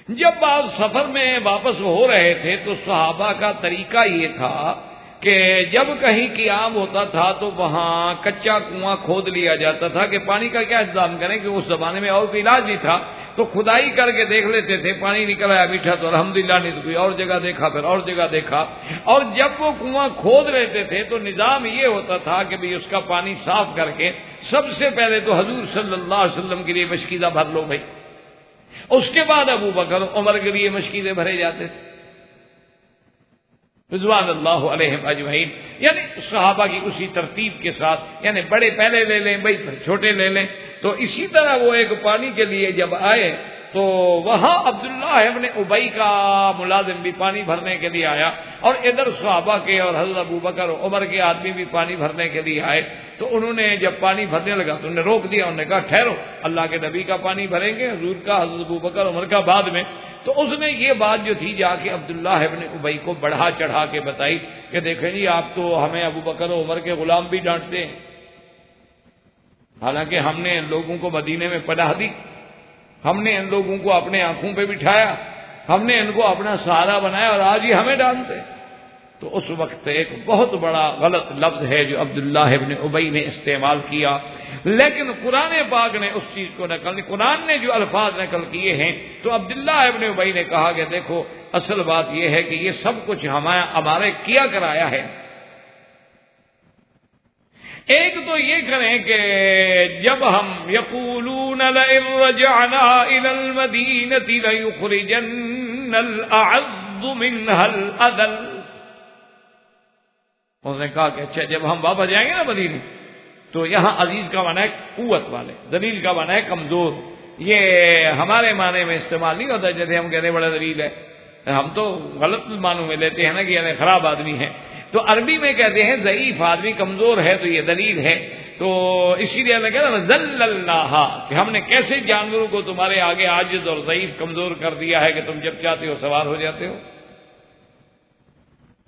جب بعض سفر میں واپس ہو رہے تھے تو صحابہ کا طریقہ یہ تھا کہ جب کہیں قیام ہوتا تھا تو وہاں کچا کنواں کھود لیا جاتا تھا کہ پانی کا کیا انتظام کریں، کہ اس زمانے میں اور کوئی علاج نہیں تھا، تو کھدائی کر کے دیکھ لیتے تھے، پانی نکل آیا میٹھا تو الحمدللہ، نہیں تو کوئی اور جگہ دیکھا، پھر اور جگہ دیکھا، اور جب وہ کنواں کھود لیتے تھے تو نظام یہ ہوتا تھا کہ بھی اس کا پانی صاف کر کے سب سے پہلے تو حضور صلی اللہ علیہ وسلم کے لیے مشکیزہ بھر لو بھائی، اس کے بعد ابو بکر عمر کے لیے مشکیزیں بھرے جاتے تھے رضوان اللہ علیہم اجمعین، یعنی صحابہ کی اسی ترتیب کے ساتھ، یعنی بڑے پہلے لے لیں بھائی پھر چھوٹے لے لیں، تو اسی طرح وہ ایک پانی کے لیے جب آئے تو وہاں عبداللہ ابن ابی کا ملازم بھی پانی بھرنے کے لیے آیا، اور ادھر صحابہ کے اور حضرت ابو بکر اور عمر کے آدمی بھی پانی بھرنے کے لیے آئے، تو انہوں نے جب پانی بھرنے لگا تو انہوں نے روک دیا، انہوں نے کہا ٹھہرو، اللہ کے نبی کا پانی بھریں گے، حضور کا، حضرت ابو بکر عمر کا بعد میں۔ تو اس نے یہ بات جو تھی جا کے عبداللہ ابن ابی کو بڑھا چڑھا کے بتائی کہ دیکھیں جی آپ تو ہمیں ابو بکر و عمر کے غلام بھی ڈانٹتے ہیں، حالانکہ ہم نے ان لوگوں کو مدینے میں پناہ دی، ہم نے ان لوگوں کو اپنے آنکھوں پہ بٹھایا، ہم نے ان کو اپنا سہارا بنایا، اور آج ہی ہمیں ڈانٹتے۔ تو اس وقت ایک بہت بڑا غلط لفظ ہے جو عبداللہ ابن ابی نے استعمال کیا، لیکن قرآن پاک نے اس چیز کو نقل نہیں، قرآن نے جو الفاظ نقل کیے ہیں تو عبداللہ ابن ابی نے کہا کہ دیکھو اصل بات یہ ہے کہ یہ سب کچھ ہمارے کیا کرایا ہے۔ ایک تو یہ کریں کہ جب ہم یقولون لئن رجعنا الى المدینۃ لیخرجن الاعز منها الاذل، اس نے کہا کہ اچھا جب ہم واپس جائیں گے نا مدینے، تو یہاں عزیز کا معنی ہے قوت والے، ذلیل کا معنی ہے کمزور، یہ ہمارے معنی میں استعمال نہیں ہوتا جیسے ہم کہتے ہیں بڑا ذلیل ہے، ہم تو غلط معنوں میں لیتے ہیں نا کہ یعنی خراب آدمی ہے، تو عربی میں کہتے ہیں ضعیف آدمی، کمزور ہے تو یہ ذلیل ہے، تو اسی لیے اللہ کہتا ہے ذللناہا، کہ ہم نے کیسے جانوروں کو تمہارے آگے عاجز اور ضعیف کمزور کر دیا ہے کہ تم جب چاہتے ہو سوار ہو جاتے ہو۔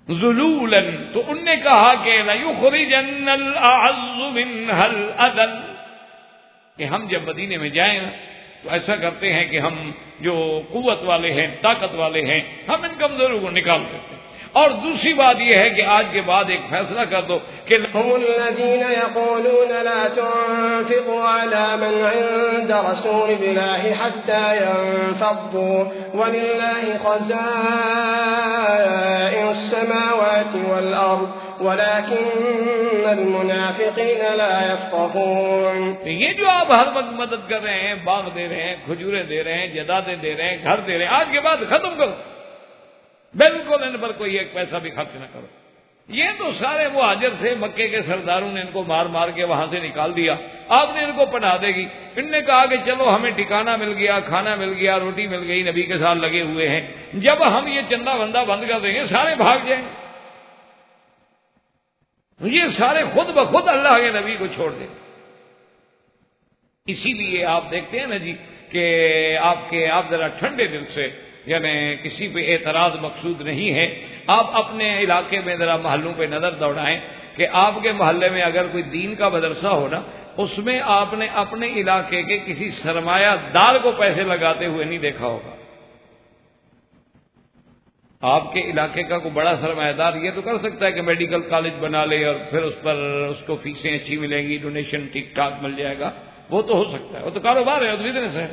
ذلولا، تو ان نے کہا کہ لَيُخْرِجَنَّ الْأَعَزُّ مِنْهَا الْأَذَلَّ، کہ ہم جب مدینے میں جائیں تو ایسا کرتے ہیں کہ ہم جو قوت والے ہیں، طاقت والے ہیں، ہم ان کمزوروں کو نکال دیتے ہیں۔ اور دوسری بات یہ ہے کہ آج کے بعد ایک فیصلہ کر دو کہ هم الذين يقولون لا تنفقوا على من عند رسول الله حتى ينفضوا ولله خزائن السماوات والأرض ولكن المنافقين لا يفقهون۔ یہ جو آپ ہر وقت مدد کر رہے ہیں، باغ دے رہے ہیں، کھجوریں دے رہے ہیں، جائیدادیں دے رہے ہیں، گھر دے رہے ہیں، آج کے بعد ختم کرو، بالکل ان پر کوئی ایک پیسہ بھی خرچ نہ کرو۔ یہ تو سارے وہ حاجر تھے، مکے کے سرداروں نے ان کو مار مار کے وہاں سے نکال دیا، آپ نے ان کو پناہ دے گی، ان نے کہا کہ چلو ہمیں ٹھکانہ مل گیا، کھانا مل گیا، روٹی مل گئی، نبی کے ساتھ لگے ہوئے ہیں، جب ہم یہ چندہ بندہ بند کر دیں گے سارے بھاگ جائیں گے، یہ سارے خود بخود اللہ کے نبی کو چھوڑ دیں۔ اسی لیے آپ دیکھتے ہیں نا جی کہ آپ ذرا ٹھنڈے دل سے، یعنی کسی پہ اعتراض مقصود نہیں ہے، آپ اپنے علاقے میں ذرا محلوں پہ نظر دوڑائیں کہ آپ کے محلے میں اگر کوئی دین کا مدرسہ ہو نا، اس میں آپ نے اپنے علاقے کے کسی سرمایہ دار کو پیسے لگاتے ہوئے نہیں دیکھا ہوگا۔ آپ کے علاقے کا کوئی بڑا سرمایہ دار یہ تو کر سکتا ہے کہ میڈیکل کالج بنا لے اور پھر اس پر اس کو فیسیں اچھی ملیں گی، ڈونیشن ٹھیک ٹھاک مل جائے گا، وہ تو ہو سکتا ہے، وہ تو کاروبار ہے، وہ تو بزنس ہے،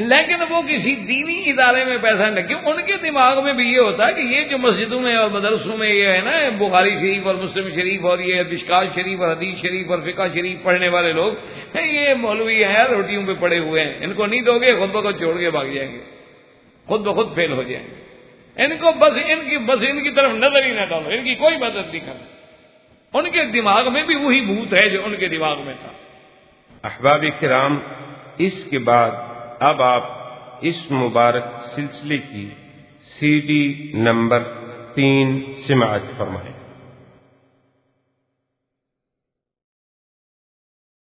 لیکن وہ کسی دینی ادارے میں پیسہ نہیں لگے۔ ان کے دماغ میں بھی یہ ہوتا ہے کہ یہ جو مسجدوں میں اور مدرسوں میں یہ ہے نا بخاری شریف اور مسلم شریف اور یہ مشکات شریف اور حدیث شریف اور فقہ شریف پڑھنے والے لوگ یہ مولوی ہیں، روٹیوں پہ پڑے ہوئے ہیں، ان کو نہیں دو گے خود بخود چھوڑ کے بھاگ جائیں گے، خود بخود فیل ہو جائیں گے، ان کو بس ان کی طرف نظر ہی نہ ڈالو، ان کی کوئی مدد نہیں کرنا، ان کے دماغ میں بھی وہی بھوت ہے جو ان کے دماغ میں تھا۔ احباب کرام، اس کے بعد اب آپ اس مبارک سلسلے کی CD نمبر 3 سماعت فرمائیں۔